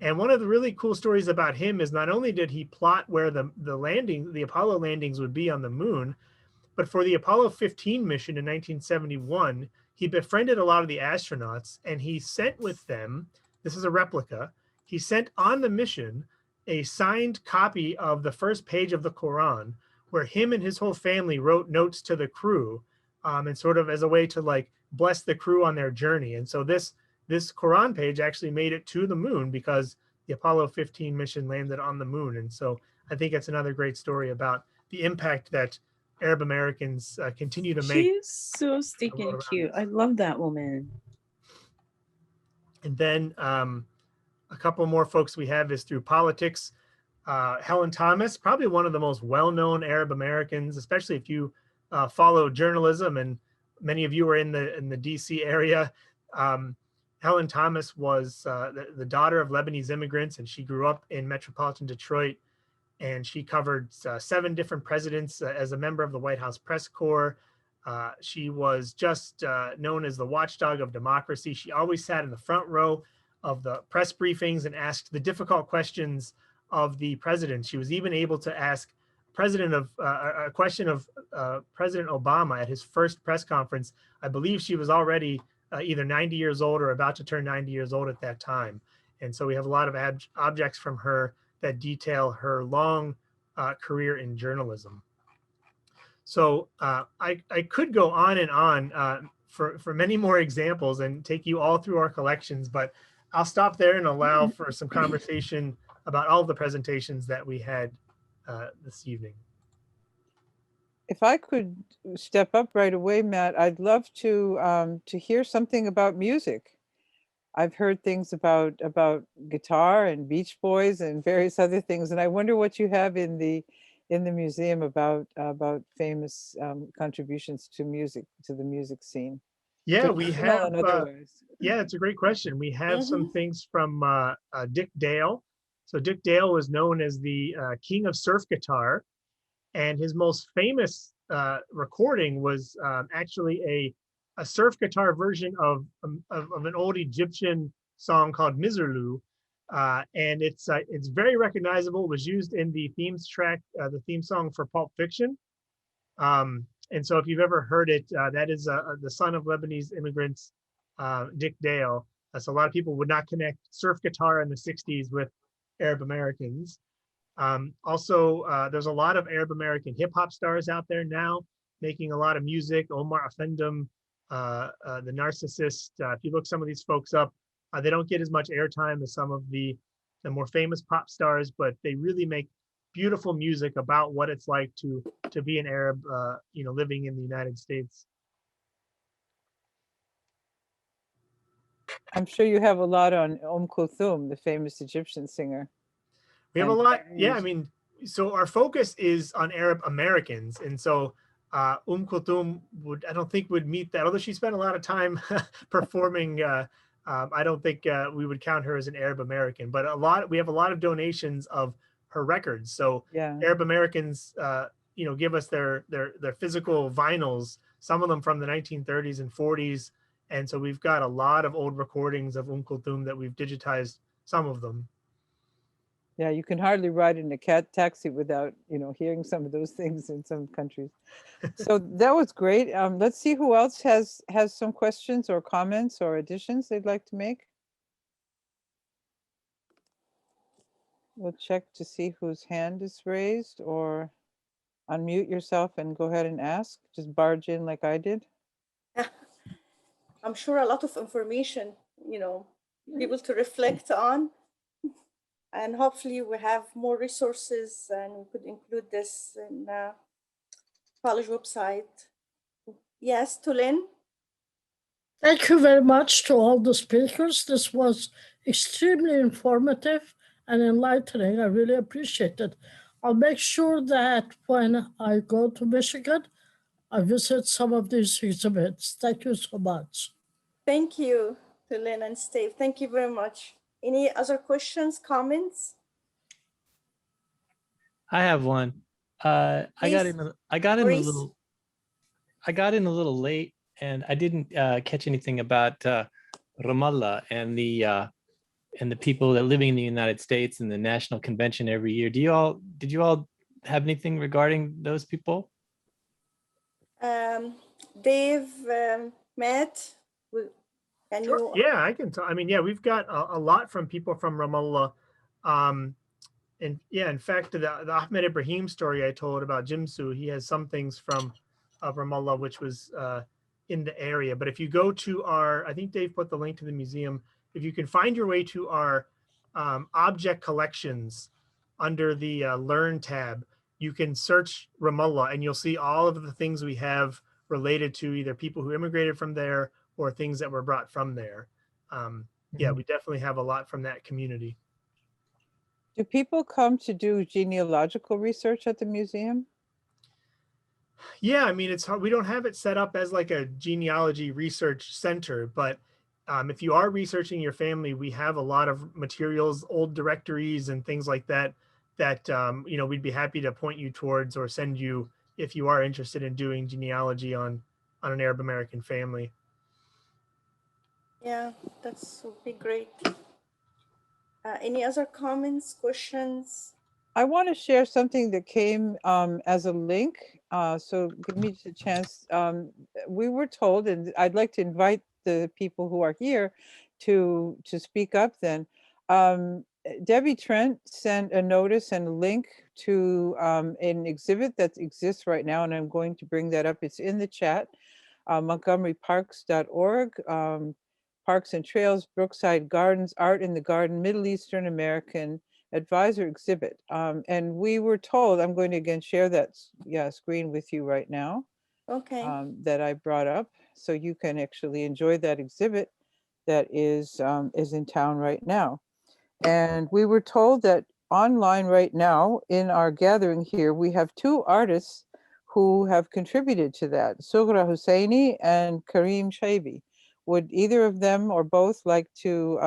And one of the really cool stories about him is not only did he plot where the Apollo landings would be on the moon, but for the Apollo 15 mission in 1971, he befriended a lot of the astronauts, and he sent with them, this is a replica, he sent on the mission a signed copy of the first page of the Quran, where him and his whole family wrote notes to the crew, and sort of as a way to bless the crew on their journey. And so this Quran page actually made it to the moon because the Apollo 15 mission landed on the moon. And so I think it's another great story about the impact that Arab Americans continue to make. She's so stinking cute. I love that woman. And then a couple more folks we have is through politics. Helen Thomas, probably one of the most well-known Arab Americans, especially if you follow journalism, and many of you are in the DC area. Helen Thomas was the daughter of Lebanese immigrants, and she grew up in metropolitan Detroit, and she covered 7 different presidents as a member of the White House press corps. She was just known as the watchdog of democracy. She always sat in the front row of the press briefings and asked the difficult questions of the president. She was even able to ask a question of President Obama at his first press conference. I believe she was already either 90 years old or about to turn 90 years old at that time. And so we have a lot of objects from her that detail her long career in journalism. So I could go on and on for many more examples and take you all through our collections, but I'll stop there and allow for some conversation about all of the presentations that we had this evening. If I could step up right away, Matt, I'd love to hear something about music. I've heard things about guitar and Beach Boys and various other things, and I wonder what you have in the museum about famous contributions to music, to the music scene. Yeah, we have. Yeah, it's a great question. We have some things from Dick Dale. So Dick Dale was known as the king of surf guitar, and his most famous recording was actually a surf guitar version of an old Egyptian song called Miserlou, and it's very recognizable. It was used in the the theme song for Pulp Fiction. And so if you've ever heard it, that is the son of Lebanese immigrants, Dick Dale. So a lot of people would not connect surf guitar in the 60s with Arab Americans. Also, there's a lot of Arab American hip hop stars out there now making a lot of music. Omar Effendum, the Narcissist. If you look some of these folks up, They don't get as much airtime as some of the more famous pop stars, but they really make beautiful music about what it's like to be an Arab, living in the United States. I'm sure you have a lot on Kulthum, the famous Egyptian singer. We have a And lot. Yeah, I mean, so our focus is on Arab Americans, and so Kulthum I don't think would meet that. Although she spent a lot of time performing, I don't think we would count her as an Arab American. But we have a lot of donations of her records. So yeah, Arab Americans, give us their physical vinyls. Some of them from the 1930s and 40s, and so we've got a lot of old recordings of Kulthum that we've digitized. Some of them. yeah, you can hardly ride in a taxi without, hearing some of those things in some countries. So that was great. Let's see who else has some questions or comments or additions they'd like to make. We'll check to see whose hand is raised, or unmute yourself and go ahead and ask. Just barge in like I did. I'm sure a lot of information, people to reflect on. And hopefully we have more resources and we could include this in college website. Yes, Tulin? Thank you very much to all the speakers. This was extremely informative and enlightening. I really appreciate it. I'll make sure that when I go to Michigan, I visit some of these exhibits. Thank you so much. Thank you, Tulin and Steve. Thank you very much. Any other questions, comments? I have one. I got in a little late, and I didn't catch anything about Ramallah and the people that are living in the United States and the national convention every year. Did you all have anything regarding those people? Dave, Matt, can Sure. you? Yeah, I can talk. I mean, yeah, we've got a lot from people from Ramallah. And yeah, in fact, the Ahmed Ibrahim story I told about Jimsu, he has some things from Ramallah, which was in the area. But if you go to I think Dave put the link to the museum. If you can find your way to our object collections under the Learn tab, you can search Ramallah and you'll see all of the things we have related to either people who immigrated from there or things that were brought from there. Yeah, we definitely have a lot from that community. Do people come to do genealogical research at the museum? Yeah, I mean, it's hard. We don't have it set up as like a genealogy research center, but if you are researching your family, we have a lot of materials, old directories and things like that, we'd be happy to point you towards or send you if you are interested in doing genealogy on an Arab American family. Yeah, that would be great. Any other comments, questions? I want to share something that came as a link. So give me a chance. We were told, and I'd like to invite the people who are here to speak up then. Debbie Trent sent a notice and a link to an exhibit that exists right now, and I'm going to bring that up. It's in the chat, montgomeryparks.org. Parks and Trails, Brookside Gardens, Art in the Garden, Middle Eastern American Advisor Exhibit. And we were told, I'm going to again share that screen with you right now. Okay. That I brought up, so you can actually enjoy that exhibit that is in town right now. And we were told that online right now in our gathering here, we have two artists who have contributed to that, Sughra Husseini and Kareem Shaibi. Would either of them or both like to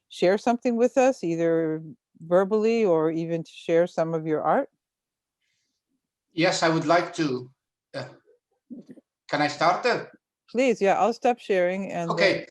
share something with us, either verbally or even to share some of your art? Yes, I would like to. Can I start? Please, yeah, I'll stop sharing. And okay.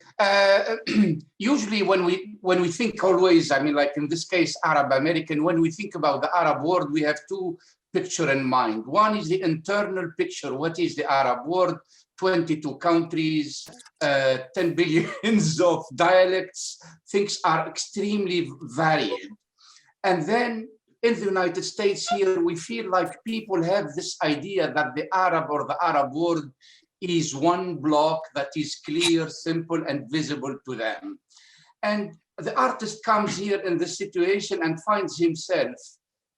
Usually when we think always, I mean, like in this case, Arab American, when we think about the Arab world, we have two pictures in mind. One is the internal picture. What is the Arab world? 22 countries, 10 billions of dialects. Things are extremely varied. And then in the United States here, we feel like people have this idea that the Arab or the Arab world is one block that is clear, simple, and visible to them. And the artist comes here in this situation and finds himself,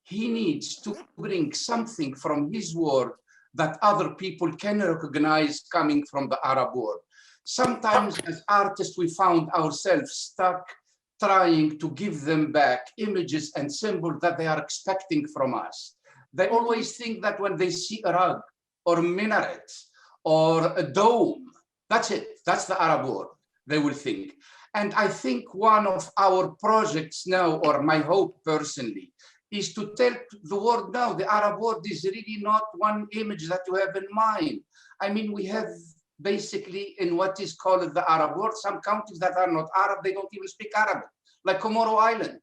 he needs to bring something from his work that other people can recognize coming from the Arab world. Sometimes as artists, we found ourselves stuck trying to give them back images and symbols that they are expecting from us. They always think that when they see a rug or minaret or a dome, that's it, that's the Arab world, they will think. And I think one of our projects now, or my hope personally, is to tell the world now, the Arab world is really not one image that you have in mind. I mean, we have basically in what is called the Arab world, some countries that are not Arab, they don't even speak Arabic, like Comoro Island.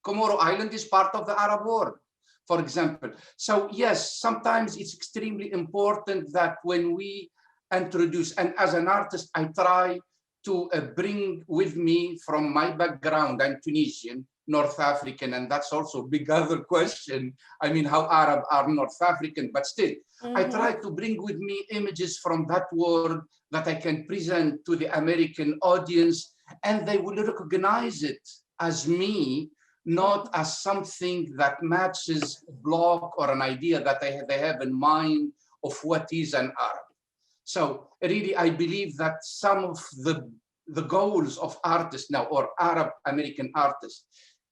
Comoro Island is part of the Arab world, for example. So yes, sometimes it's extremely important that when we introduce, and as an artist, I try to bring with me from my background, I'm Tunisian, North African, and that's also a big other question. I mean, how Arab are North African, but still, I try to bring with me images from that world that I can present to the American audience, and they will recognize it as me, not as something that matches a block or an idea that they have in mind of what is an Arab. So really, I believe that some of the goals of artists now, or Arab American artists,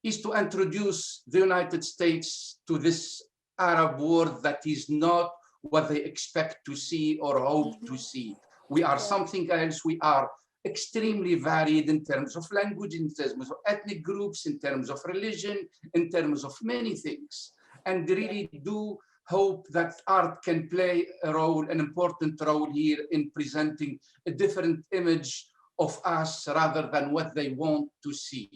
is to introduce the United States to this Arab world that is not what they expect to see or hope to see. We are something else. We are extremely varied in terms of language, in terms of ethnic groups, in terms of religion, in terms of many things. And really do hope that art can play a role, an important role here in presenting a different image of us rather than what they want to see.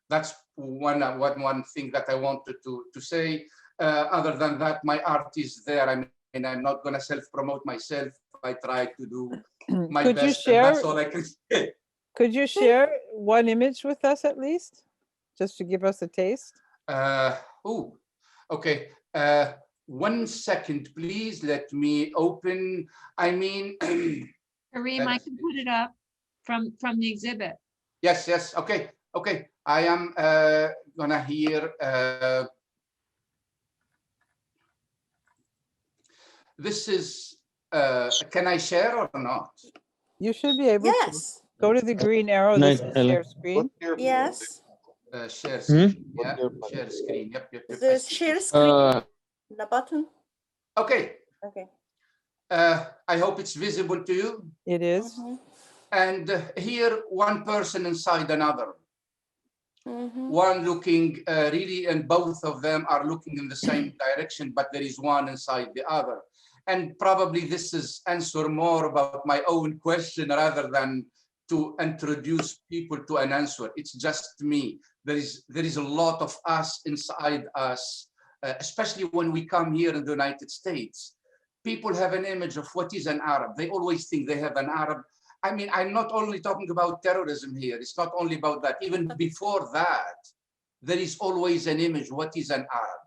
That's one thing that I wanted to say. Other than that, my art is there. I mean, I'm not going to self-promote myself. I try to do my Could best. you share? That's all I can say. Could you share one image with us at least, just to give us a taste? Oh, okay. 1 second, please. Let me open. I mean, Kareem, I can put it up from the exhibit. Yes, yes. Okay, okay. I am gonna hear. This is. Can I share or not? You should be able to. Go to the green arrow. This is share screen. Yes. Share screen. Yeah. Share screen. Yep. Yep. Yep. The share screen. The button. Okay. Okay. I hope it's visible to you. It is. And here, one person inside another. One looking really, and both of them are looking in the same direction, but there is one inside the other. And probably this is answer more about my own question rather than to introduce people to an answer. It's just me. There is a lot of us inside us, especially when we come here in the United States. People have an image of what is an Arab. They always think they have an Arab. I mean, I'm not only talking about terrorism here. It's not only about that. Even before that, there is always an image. What is an Arab?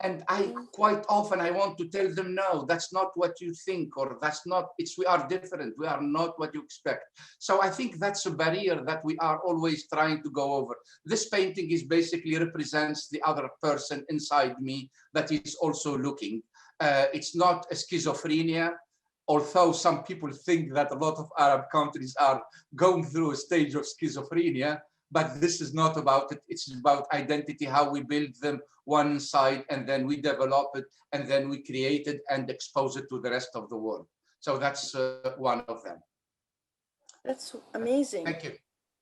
And I quite often, I want to tell them, no, that's not what you think, or that's not, we are different. We are not what you expect. So I think that's a barrier that we are always trying to go over. This painting is basically represents the other person inside me that is also looking. It's not a schizophrenia, although some people think that a lot of Arab countries are going through a stage of schizophrenia, but this is not about it. It's about identity, how we build them one side, and then we develop it, and then we create it and expose it to the rest of the world. So that's one of them. That's amazing. Thank you.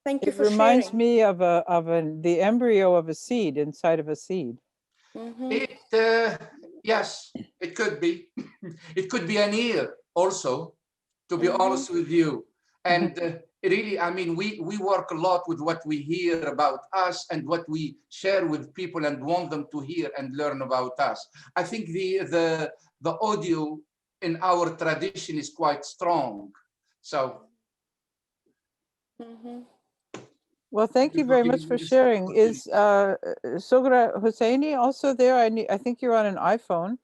Thank you for sharing. It reminds me of the embryo of a seed inside of a seed. Yes, it could be. It could be an ear also, to be honest with you. And really, I mean, we work a lot with what we hear about us and what we share with people and want them to hear and learn about us. I think the audio in our tradition is quite strong. So. Well, thank you very much for sharing. Is Sogra Hosseini also there? I think you're on an iPhone.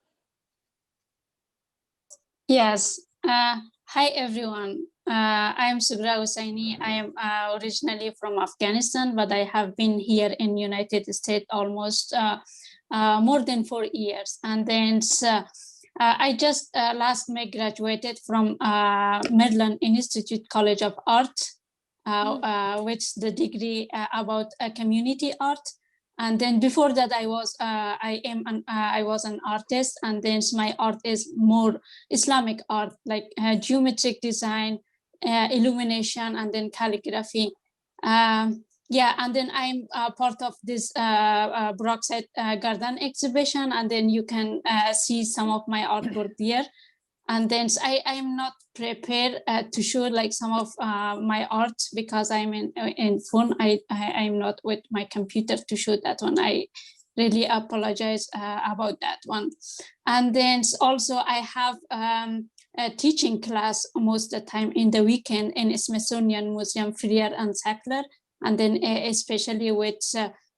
Yes. Hi, everyone. I am Sugra Hussaini. I am originally from Afghanistan, but I have been here in United States almost more than 4 years. And then I just last May graduated from Maryland Institute College of Art, which the degree about community art. And then before that, I was an artist, and then my art is more Islamic art, like geometric design, illumination, and then calligraphy. Yeah, and then I'm part of this Brookside Garden exhibition, and then you can see some of my artwork there. And then I am not prepared to show like some of my art because I'm in phone. I'm not with my computer to show that one. I really apologize about that one. And then also I have a teaching class most of the time in the weekend in Smithsonian Museum, Freer and Sackler, and then especially with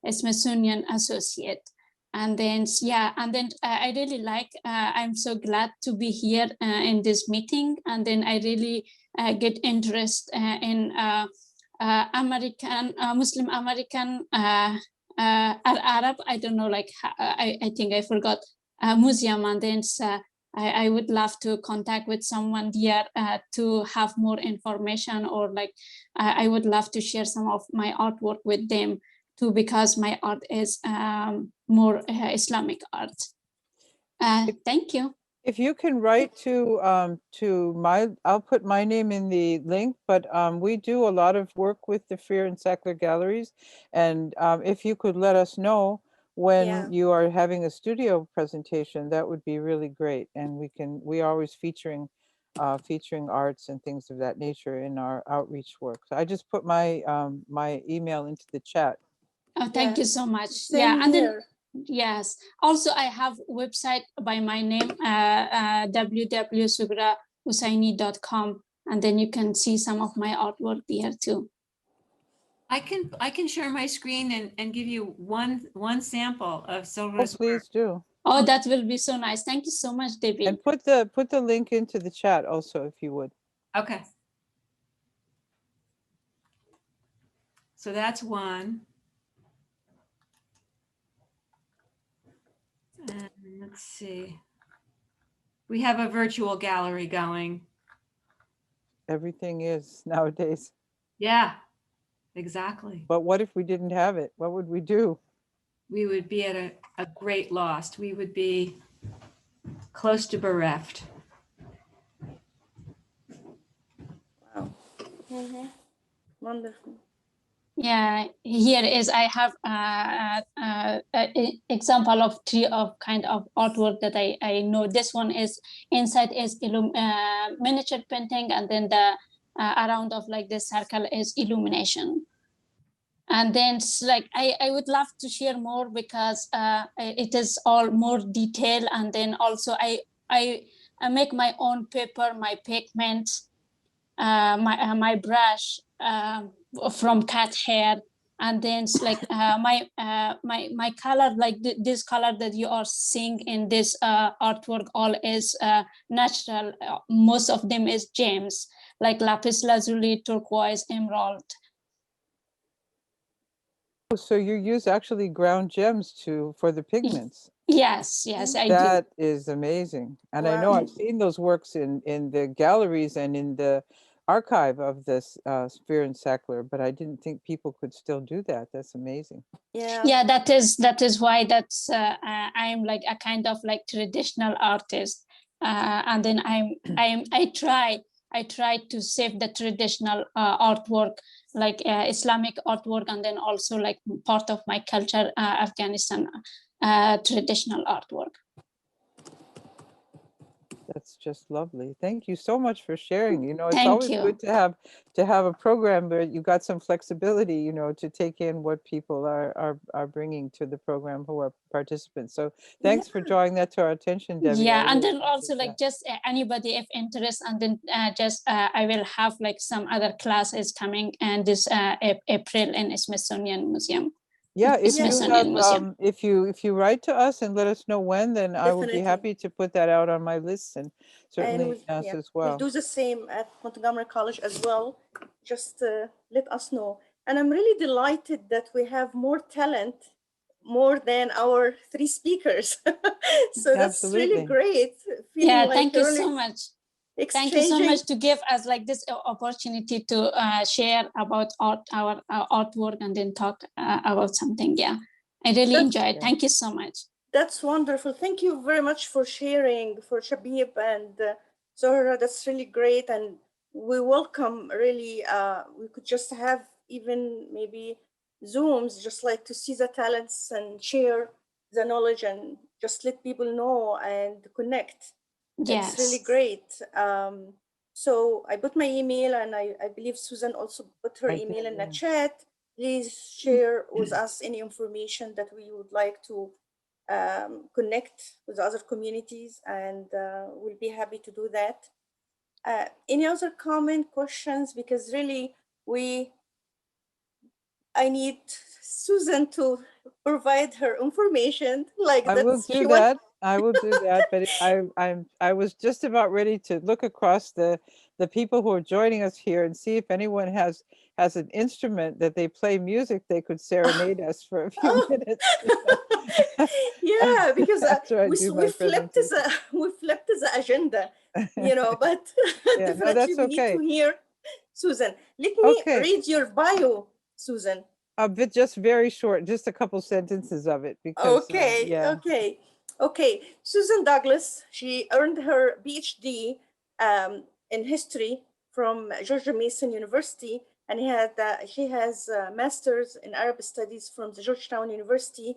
Smithsonian Associate. And then, yeah, and then I really like, I'm so glad to be here in this meeting. And then I really get interest in American, Muslim American, Arab, I don't know, like, I think I forgot, museum. And then I would love to contact with someone here to have more information, or like, I would love to share some of my artwork with them too, because my art is more Islamic art. Thank you. If you can write to my, I'll put my name in the link, but we do a lot of work with the Freer and Sackler galleries. And if you could let us know when you are having a studio presentation, that would be really great. And we are always featuring arts and things of that nature in our outreach work. So I just put my my email into the chat. Oh, thank you so much. Same yeah, and here. then yes, also I have website by my name, www.sugrahussaini.com, and then you can see some of my artwork there too. I can share my screen and give you one sample of Sugra's work. Please do. Oh, that will be so nice. Thank you so much, Debbie. And put the link into the chat also, if you would. Okay. So that's one. And let's see. We have a virtual gallery going. Everything is nowadays. Yeah, exactly. But what if we didn't have it? What would we do? We would be at a great loss. We would be close to bereft. Wow. Wonderful. Yeah, here is I have an example of three of kind of artwork that I know. This one is inside is miniature painting, and then the around of like this circle is illumination. And then it's like I would love to share more because it is all more detailed. And then also I make my own paper, my pigment, my brush from cat hair, and then it's like my color, like this color that you are seeing in this artwork, all is natural. Most of them is gems, like lapis lazuli, turquoise, emerald. So you use actually ground gems for the pigments. Yes, I do. That is amazing. And I know I've seen those works in the galleries and in the archive of this Freer and Sackler, but I didn't think people could still do that. That's amazing. Yeah, that is why that's I'm like a kind of like traditional artist, and then I try to save the traditional artwork, like Islamic artwork, and then also like part of my culture, Afghanistan traditional artwork. That's just lovely. Thank you so much for sharing. You know, it's Thank always you. good to have a program where you got some flexibility, you know, to take in what people are bringing to the program who are participants. So thanks for drawing that to our attention, Debbie. Yeah, I and really then also appreciate like that. just anybody if interest, and then just I will have like some other classes coming and this April in Smithsonian Museum. Yeah, if you Smithsonian have, Museum. if you write to us and let us know when, then I will be Definitely. happy to put that out on my list and And certainly us as we'll well. do the same at Montgomery College as well. Just let us know. And I'm really delighted that we have more talent, more than our three speakers. So that's really Absolutely. great. Feeling Yeah, like thank you really so much. Thank you so exchanging. much to give us like this opportunity to share about our artwork and then talk about something. Yeah, I really That's- enjoyed. Thank you so much. That's wonderful. Thank you very much for sharing, for Shabib and Zohra. That's really great. And we welcome really, we could just have even maybe Zooms, just like to see the talents and share the knowledge and just let people know and connect. It's really Yes. great. So I put my email and I believe Susan also put her I email did, in the yeah. chat. Please share with us any information that we would like to connect with other communities, and we'll be happy to do that. Any other comment, questions? Because really, I need Susan to provide her information like I that. will She do went. that. I will do that. But I was just about ready to look across the people who are joining us here and see if anyone has an instrument that they play music they could serenade us for a few Oh, minutes. yeah, because After I we do we my flipped presentation. we flipped the agenda, but Yeah, no, definitely that's we need to okay. hear Susan. Let me Okay. read your bio, Susan. A bit, just very short, just a couple sentences of it because Okay, yeah. okay. Susan Douglas, she earned her PhD in history from George Mason University, and she has a master's in Arab Studies from the Georgetown University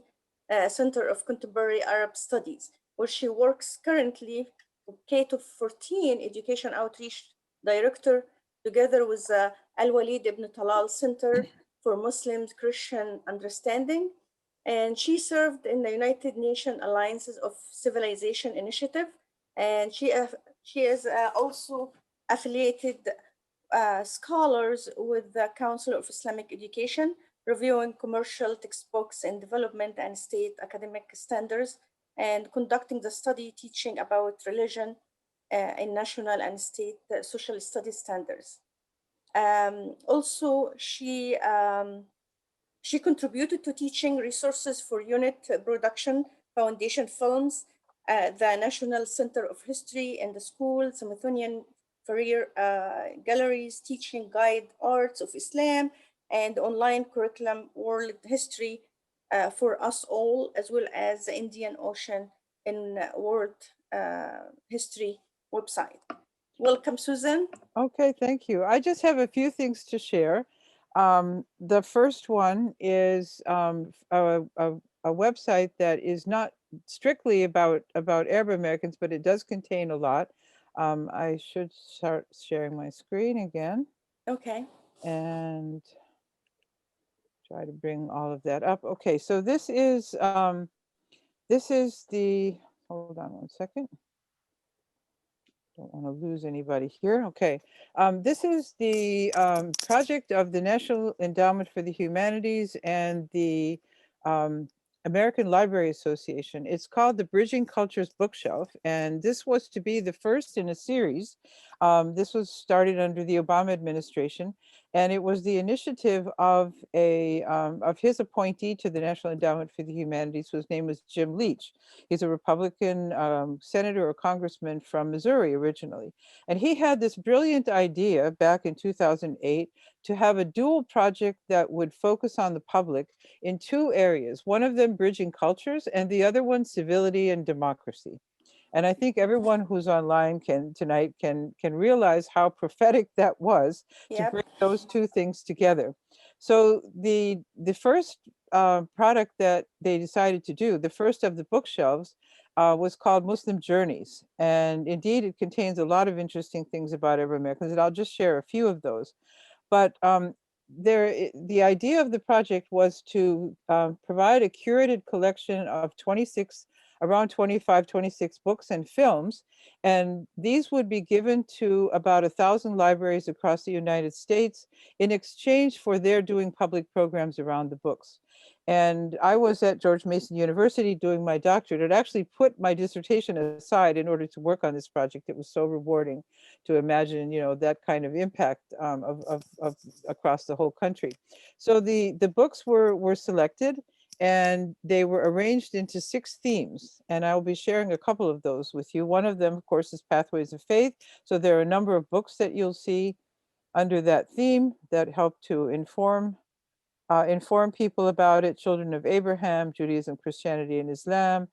Center of Contemporary Arab Studies, where she works currently K to 14 Education Outreach Director, together with the Al Walid Ibn Talal Center for Muslim Christian Understanding. And she served in the United Nations Alliances of Civilization Initiative, and she is also affiliated scholars with the Council of Islamic Education, reviewing commercial textbooks in development and state academic standards, and conducting the study teaching about religion in national and state social studies standards. Also, she contributed to teaching resources for unit production, foundation films, the National Center of History in the school, Smithsonian Career Galleries, teaching guide arts of Islam, and online curriculum world history for us all, as well as the Indian Ocean in world history website. Welcome, Susan. Okay, thank you. I just have a few things to share. The first one is a website that is not strictly about Arab Americans, but it does contain a lot. I should start sharing my screen again Okay. and try to bring all of that up. Okay, so this is the, hold on one second. Don't want to lose anybody here. Okay. This is the project of the National Endowment for the Humanities and the um, American Library Association. It's called the Bridging Cultures Bookshelf, and this was to be the first in a series. This was started under the Obama administration, and it was the initiative of of his appointee to the National Endowment for the Humanities, whose name was Jim Leach. He's a Republican senator or congressman from Missouri originally. And he had this brilliant idea back in 2008 to have a dual project that would focus on the public in two areas, one of them bridging cultures and the other one civility and democracy. And I think everyone who's online tonight can realize how prophetic that was to bring those two things together. So the first product that they decided to do, the first of the bookshelves, was called Muslim Journeys. And indeed, it contains a lot of interesting things about Arab Americans, and I'll just share a few of those. But the idea of the project was to provide a curated collection of 26, around 25, 26 books and films. And these would be given to about 1,000 libraries across the United States in exchange for their doing public programs around the books. And I was at George Mason University doing my doctorate. It actually put my dissertation aside in order to work on this project. It was so rewarding to imagine, you know, that kind of impact of across the whole country. So the books were selected and they were arranged into 6 themes. And I will be sharing a couple of those with you. One of them, of course, is Pathways of Faith. So there are a number of books that you'll see under that theme that help to inform people about it. Children of Abraham, Judaism, Christianity, and Islam.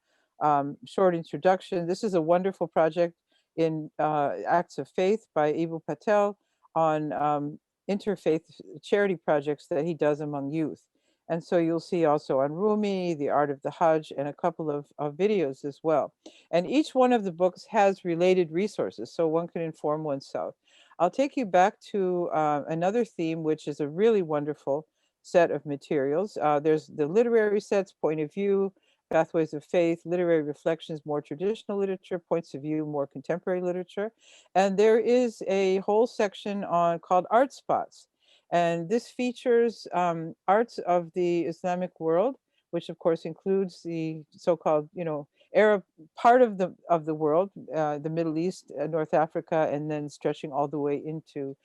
Short introduction. This is a wonderful project in Acts of Faith by Eboo Patel on interfaith charity projects that he does among youth. And so you'll see also on Rumi, The Art of the Hajj, and a couple of videos as well. And each one of the books has related resources, so one can inform oneself. I'll take you back to another theme, which is a really wonderful set of materials. There's the literary sets, Point of View, Pathways of Faith, Literary Reflections, more traditional literature, Points of View, more contemporary literature. And there is a whole section on called Art Spots. And this features arts of the Islamic world, which of course includes the so-called, you know, Arab part of the world, the Middle East, North Africa, and then stretching all the way into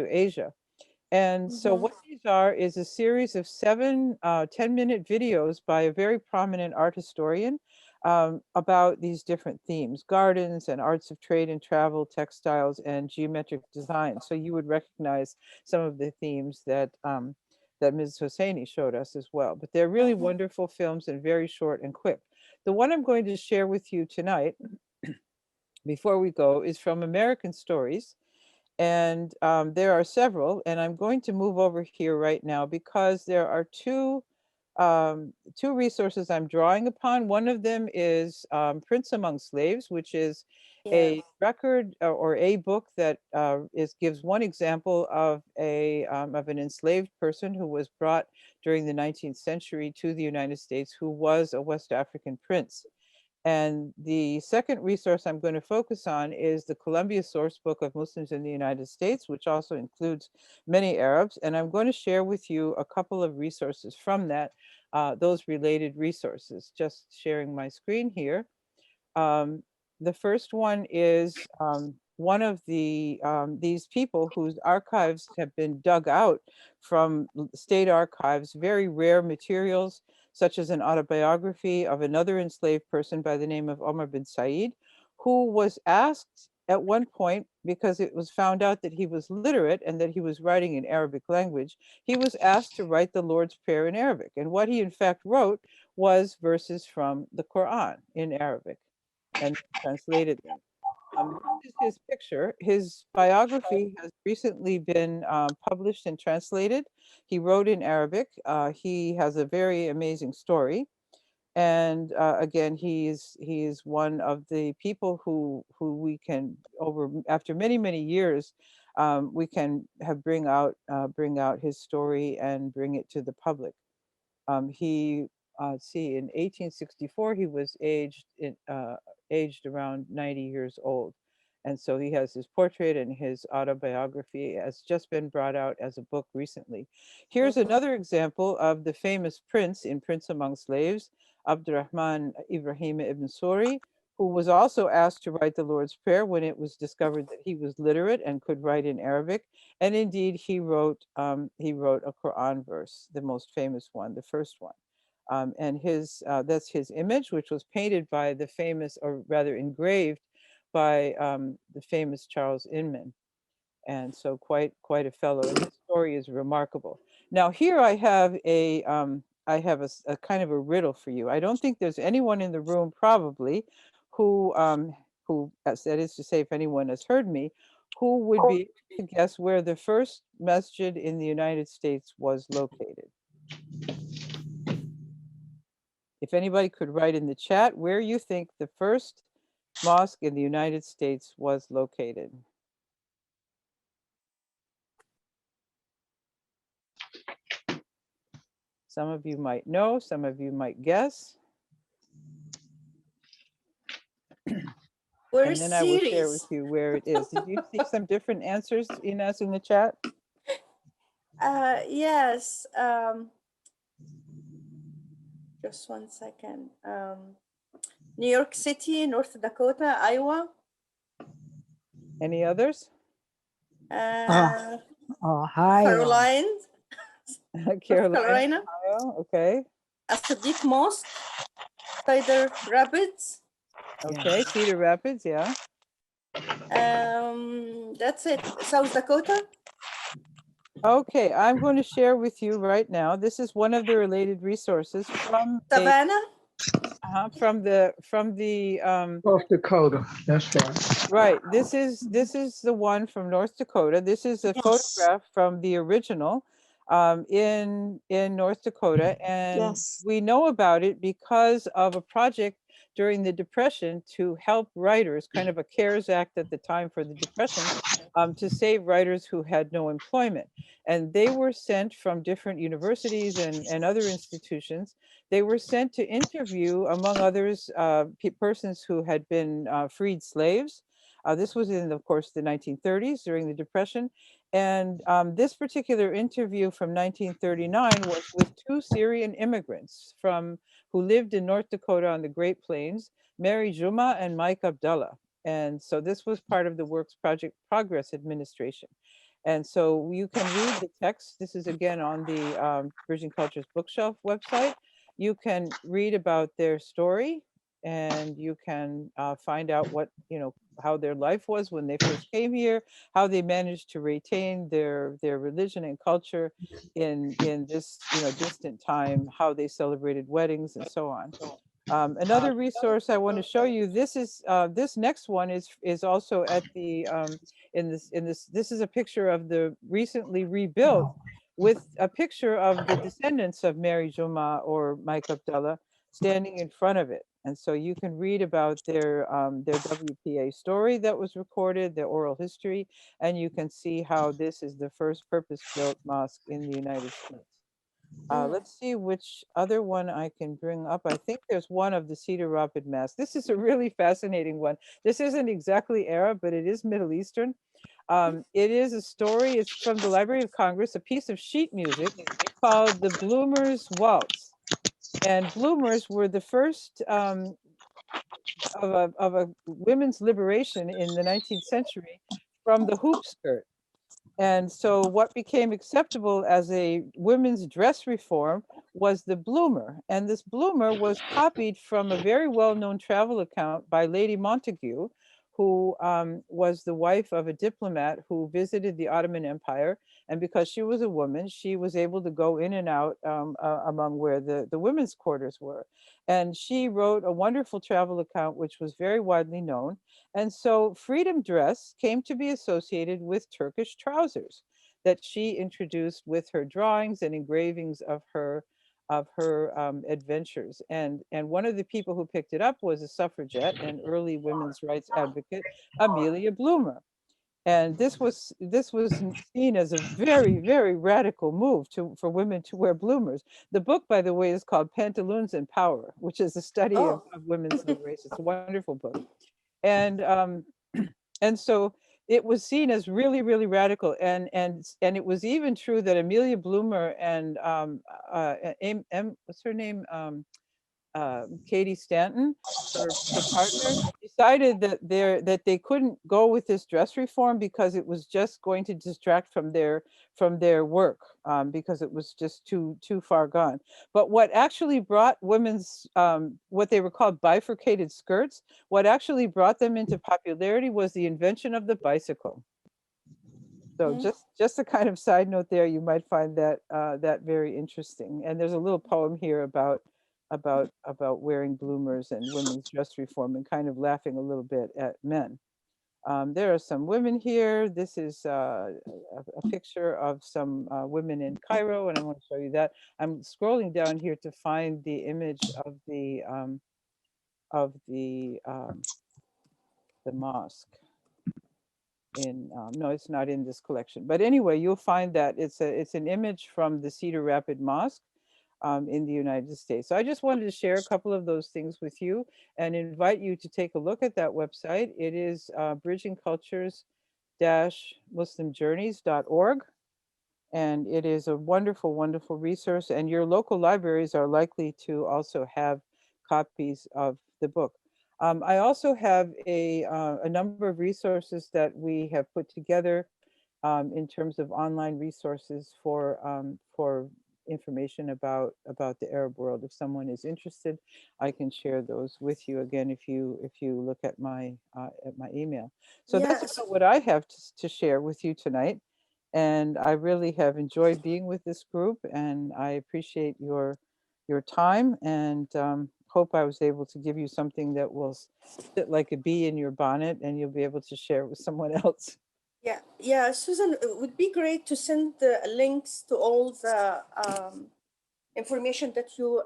Asia. And so what these are is a series of 7 10-minute videos by a very prominent art historian about these different themes: gardens and arts of trade and travel, textiles, and geometric design. So you would recognize some of the themes that that Ms. Hosseini showed us as well. But they're really wonderful films and very short and quick. The one I'm going to share with you tonight, before we go, is from American Stories. And there are several, and I'm going to move over here right now because there are two resources I'm drawing upon. One of them is Prince Among Slaves, which is a record or a book that gives one example of an enslaved person who was brought during the 19th century to the United States, who was a West African prince. And the second resource I'm going to focus on is the Columbia Sourcebook of Muslims in the United States, which also includes many Arabs. And I'm going to share with you a couple of resources from that, those related resources. Just sharing my screen here. The first one is one of these people whose archives have been dug out from state archives, very rare materials, such as an autobiography of another enslaved person by the name of Omar bin Said, who was asked at one point, because it was found out that he was literate and that he was writing in Arabic language, he was asked to write the Lord's Prayer in Arabic. And what he in fact wrote was verses from the Quran in Arabic and translated them. This is his picture. His biography has recently been published and translated. He wrote in Arabic. He has a very amazing story. And again, he is one of the people who we can, after many years, we can bring out his story and bring it to the public. Let's see, in 1864, he was aged around 90 years old. And so he has his portrait, and his autobiography has just been brought out as a book recently. Here's another example of the famous prince in Prince Among Slaves, Abdurrahman Ibrahim ibn Suri, who was also asked to write the Lord's Prayer when it was discovered that he was literate and could write in Arabic. And indeed, he wrote a Quran verse, the most famous one, the first one. And that's his image, which was painted by the famous, or rather engraved by the famous Charles Inman. And so quite a fellow, and his story is remarkable. Now here I have a kind of a riddle for you. I don't think there's anyone in the room probably who, that is to say, if anyone has heard me, who would be able to guess where the first masjid in the United States was located. If anybody could write in the chat where you think the first mosque in the United States was located. Some of you might know, some of you might guess. We're And then I will share with serious. you where it is. Did you see some different answers, Ines, in the chat? Yes. Just one second. New York City, North Dakota, Iowa. Any others? Ohio. Carolina. North Carolina. Ohio, okay. Sadiq Mosque, Cedar Rapids. Okay, Cedar Rapids, yeah. That's it. South Dakota. Okay, I'm going to share with you right now. This is one of the related resources from Savannah. From the North Dakota. That's right. right. This is the one from North Dakota. This is a photograph from the original in North Dakota, and we know about it because of a project during the Depression to help writers, kind of a CARES Act at the time for the Depression, to save writers who had no employment. And they were sent from different universities and other institutions. They were sent to interview, among others, persons who had been freed slaves. This was in, of course, the 1930s during the Depression. And this particular interview from 1939 was with two Syrian immigrants who lived in North Dakota on the Great Plains, Mary Juma and Mike Abdullah. And so this was part of the Works Project Progress Administration. And so you can read the text. This is again on the Bridging Cultures Bookshelf website. You can read about their story, and you can find out how their life was when they first came here, how they managed to retain their religion and culture in this distant time, how they celebrated weddings and so on. Another resource I want to show you. This next one is also at the this is a picture of the recently rebuilt, with a picture of the descendants of Mary Juma or Mike Abdullah standing in front of it. And so you can read about their WPA story that was recorded, their oral history, and you can see how this is the first purpose-built mosque in the United States. Let's see which other one I can bring up. I think there's one of the Cedar Rapid Mask. This is a really fascinating one. This isn't exactly Arab, but it is Middle Eastern. It is a story. It's from the Library of Congress, a piece of sheet music called the Bloomers Waltz. And bloomers were the first of a women's liberation in the 19th century from the hoop skirt. And so what became acceptable as a women's dress reform was the bloomer. And this bloomer was copied from a very well-known travel account by Lady Montagu, who was the wife of a diplomat who visited the Ottoman Empire. And because she was a woman, she was able to go in and out among where the women's quarters were. And she wrote a wonderful travel account, which was very widely known. And so freedom dress came to be associated with Turkish trousers that she introduced with her drawings and engravings of her adventures. And one of the people who picked it up was a suffragette and early women's rights advocate, Amelia Bloomer. And this was seen as a very, very radical move for women to wear bloomers. The book, by the way, is called Pantaloons and Power, which is a study of women's liberation. It's a wonderful book. And and so it was seen as really, really radical. And it was even true that Amelia Bloomer and what's her name? Katie Stanton, her partner, decided that they couldn't go with this dress reform because it was just going to distract from their work, because it was just too far gone. But what actually brought women's what they were called bifurcated skirts, what actually brought them into popularity was the invention of the bicycle. So just a kind of side note there, you might find that that very interesting. And there's a little poem here about wearing bloomers and women's dress reform, and kind of laughing a little bit at men. There are some women here. This is a picture of some women in Cairo, and I want to show you that. I'm scrolling down here to find the image of the mosque. No, it's not in this collection. But anyway, you'll find that it's an image from the Cedar Rapid Mosque in the United States. So I just wanted to share a couple of those things with you and invite you to take a look at that website. It is bridgingcultures-muslimjourneys.org. And it is a wonderful, wonderful resource. And your local libraries are likely to also have copies of the book. I also have a number of resources that we have put together in terms of online resources for information about the Arab world. If someone is interested, I can share those with you again if you look at my email. So that's Yes. about what I have to share with you tonight. And I really have enjoyed being with this group, and I appreciate your time, and hope I was able to give you something that will sit like a bee in your bonnet, and you'll be able to share it with someone else. Yeah, Susan, it would be great to send the links to all the information that you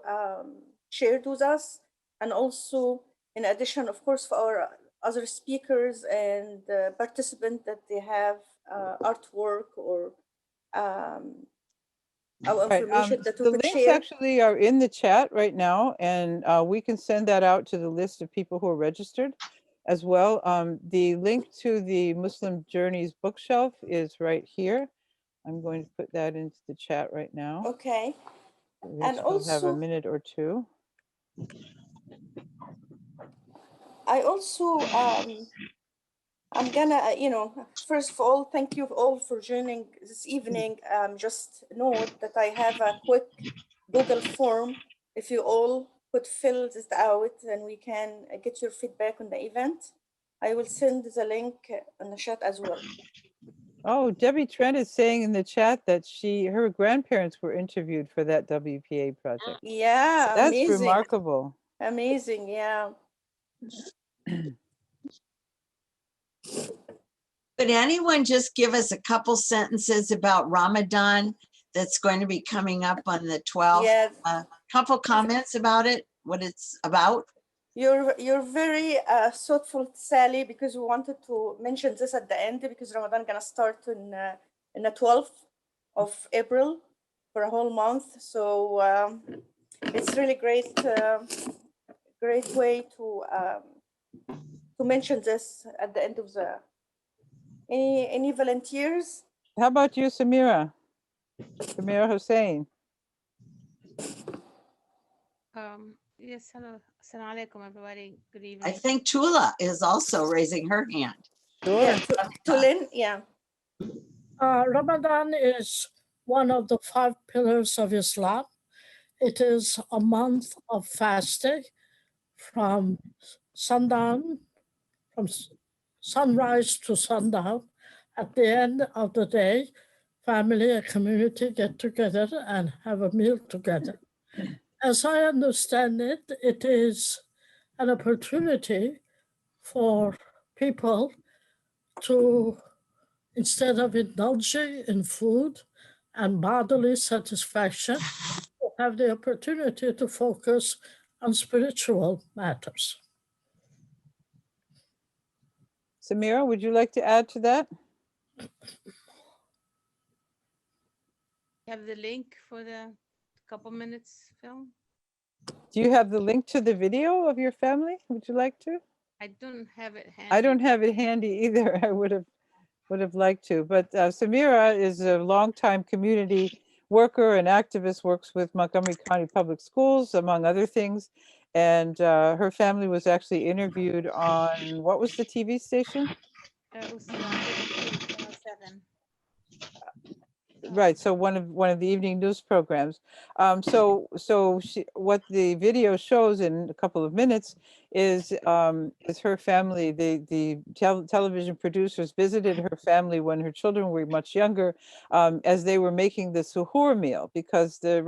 shared with us. And also, in addition, of course, for our other speakers and participants that they have artwork or our Right. information that we The could links share. actually are in the chat right now, and we can send that out to the list of people who are registered as well. The link to the Muslim Journeys bookshelf is right here. I'm going to put that into the chat right now. Okay. We And still have a also, minute or two. I also, I'm gonna, first of all, thank you all for joining this evening. Just note that I have a quick Google form. If you all could fill this out, then we can get your feedback on the event. I will send the link in the chat as well. Oh, Debbie Trent is saying in the chat that her grandparents were interviewed for that WPA project. Yeah, That's amazing. remarkable. Amazing, yeah. Could anyone just give us a couple sentences about Ramadan that's going to be coming up on the 12th? Yeah. A couple comments about it, what it's about? You're very thoughtful, Sally, because we wanted to mention this at the end because Ramadan gonna start in the 12th of April for a whole month. So it's really great way to mention this at the end of the. Any volunteers? How about you, Samira? Samira Hussein. Yes, hello. Assalamu alaikum, everybody. Good evening. I think Tula is also raising her hand. Sure. Yeah, Tulin, yeah. Ramadan is one of the 5 pillars of Islam. It is a month of fasting from sundown, from sunrise to sundown. At the end of the day, family and community get together and have a meal together. As I understand it, it is an opportunity for people to, instead of indulging in food and bodily satisfaction, have the opportunity to focus on spiritual matters. Samira, would you like to add to that? Have the link for the couple minutes film? Do you have the link to the video of your family? Would you like to? I don't have it handy. I don't have it handy either. I would have liked to, but Samira is a longtime community worker and activist, works with Montgomery County Public Schools, among other things. And her family was actually interviewed on, what was the TV station? Usma 7. Right, so one of the evening news programs. So what the video shows in a couple of minutes is her family. The television producers visited her family when her children were much younger, as they were making the suhoor meal, because the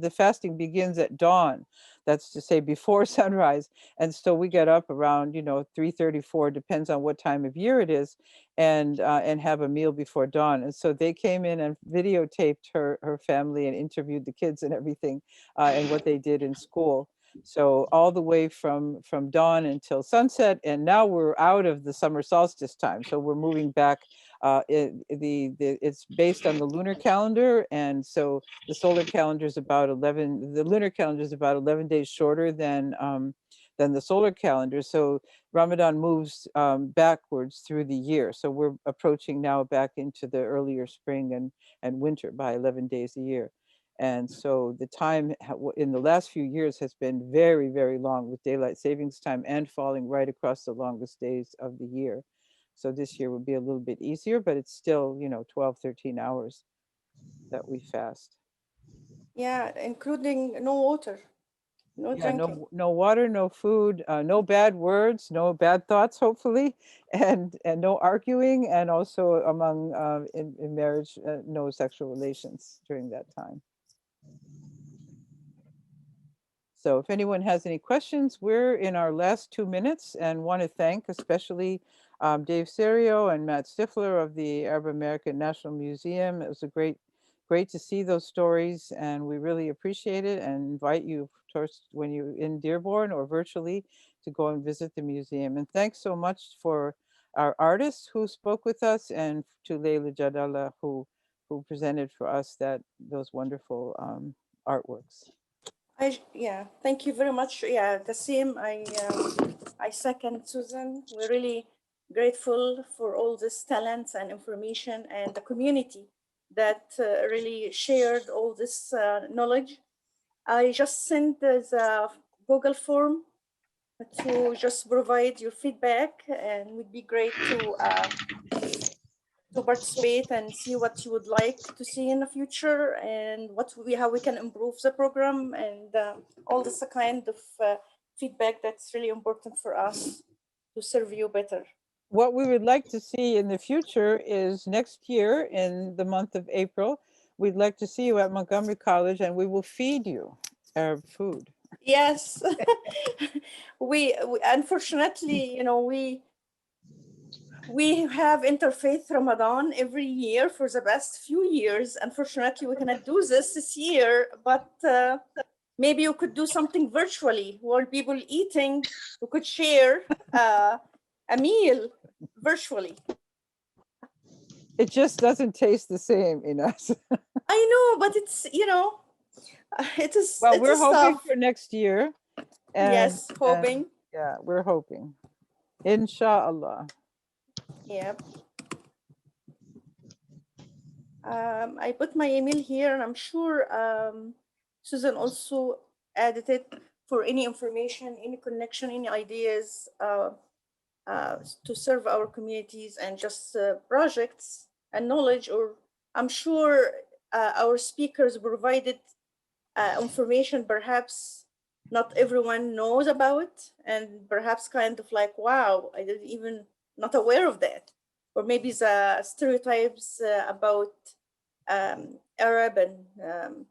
the fasting begins at dawn. That's to say before sunrise, and so we get up around 3:34, depends on what time of year it is, and have a meal before dawn. And so they came in and videotaped her family and interviewed the kids and everything, and what they did in school. So all the way from dawn until sunset, and now we're out of the summer solstice time. So we're moving back. It's based on the lunar calendar, and so the solar calendar is about 11. The lunar calendar is about 11 days shorter than than the solar calendar. So Ramadan moves backwards through the year. So we're approaching now back into the earlier spring and winter by 11 days a year. And so the time in the last few years has been very, very long with daylight savings time and falling right across the longest days of the year. So this year would be a little bit easier, but it's still, 12, 13 hours that we fast. Yeah, including no water, no Yeah, drinking. no water, no food, no bad words, no bad thoughts, hopefully, and no arguing, and also among in marriage, no sexual relations during that time. So if anyone has any questions, we're in our last 2 minutes and want to thank especially Dave Serio and Matt Stifler of the Arab American National Museum. It was great to see those stories, and we really appreciate it and invite you when you're in Dearborn or virtually to go and visit the museum. And thanks so much for our artists who spoke with us, and to Leila Jadala who presented for us those wonderful artworks. Yeah, thank you very much. Yeah, the same. I second Susan. We're really grateful for all this talent and information and the community that really shared all this knowledge. I just sent the Google form to just provide your feedback, and it would be great to participate and see what you would like to see in the future and how we can improve the program, and all this kind of feedback that's really important for us to serve you better. What we would like to see in the future is next year in the month of April, we'd like to see you at Montgomery College, and we will feed you Arab food. Yes. we unfortunately, we have interfaith Ramadan every year for the past few years. Unfortunately, we cannot do this year, but maybe you could do something virtually while people eating. We could share a meal virtually. It just doesn't taste the same in us. I know, but it's, it is. Well, it we're is hoping tough. for next year. Yes, hoping. Yeah, we're hoping. Inshallah. Yep. I put my email here, and I'm sure Susan also added it for any information, any connection, any ideas to serve our communities and just projects and knowledge. Or I'm sure our speakers provided information perhaps not everyone knows about, and perhaps kind of like, wow, I didn't even not aware of that. Or maybe the stereotypes about Arab and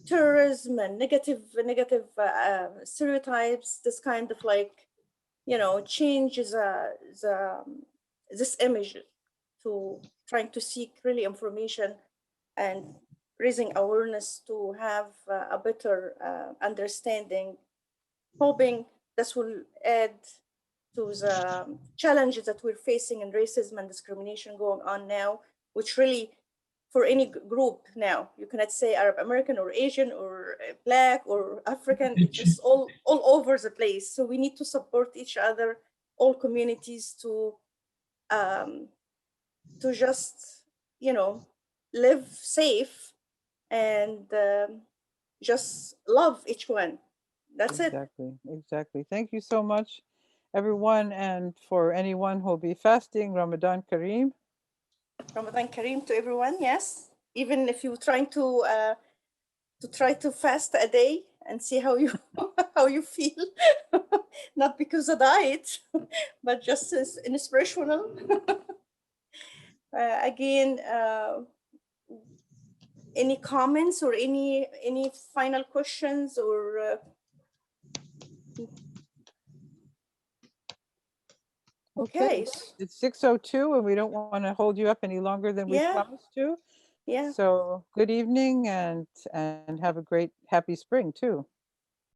terrorism and negative stereotypes. This kind of like, changes this image to trying to seek really information and raising awareness to have a better understanding, hoping this will add to the challenges that we're facing in racism and discrimination going on now, which really, for any group now, you cannot say Arab American or Asian or Black or African, it's just all over the place. So we need to support each other, all communities, to just, live safe and just love each one. That's it. Exactly. Thank you so much, everyone. And for anyone who'll be fasting, Ramadan Kareem. Ramadan Kareem to everyone. Yes, even if you're trying to try to fast a day and see how you how you feel, not because of diet, but just as inspirational. Again, any comments or any final questions or? Okay. It's 6:02, and we don't want to hold you up any longer than we promised to. Yeah. So good evening, and have a great happy spring too.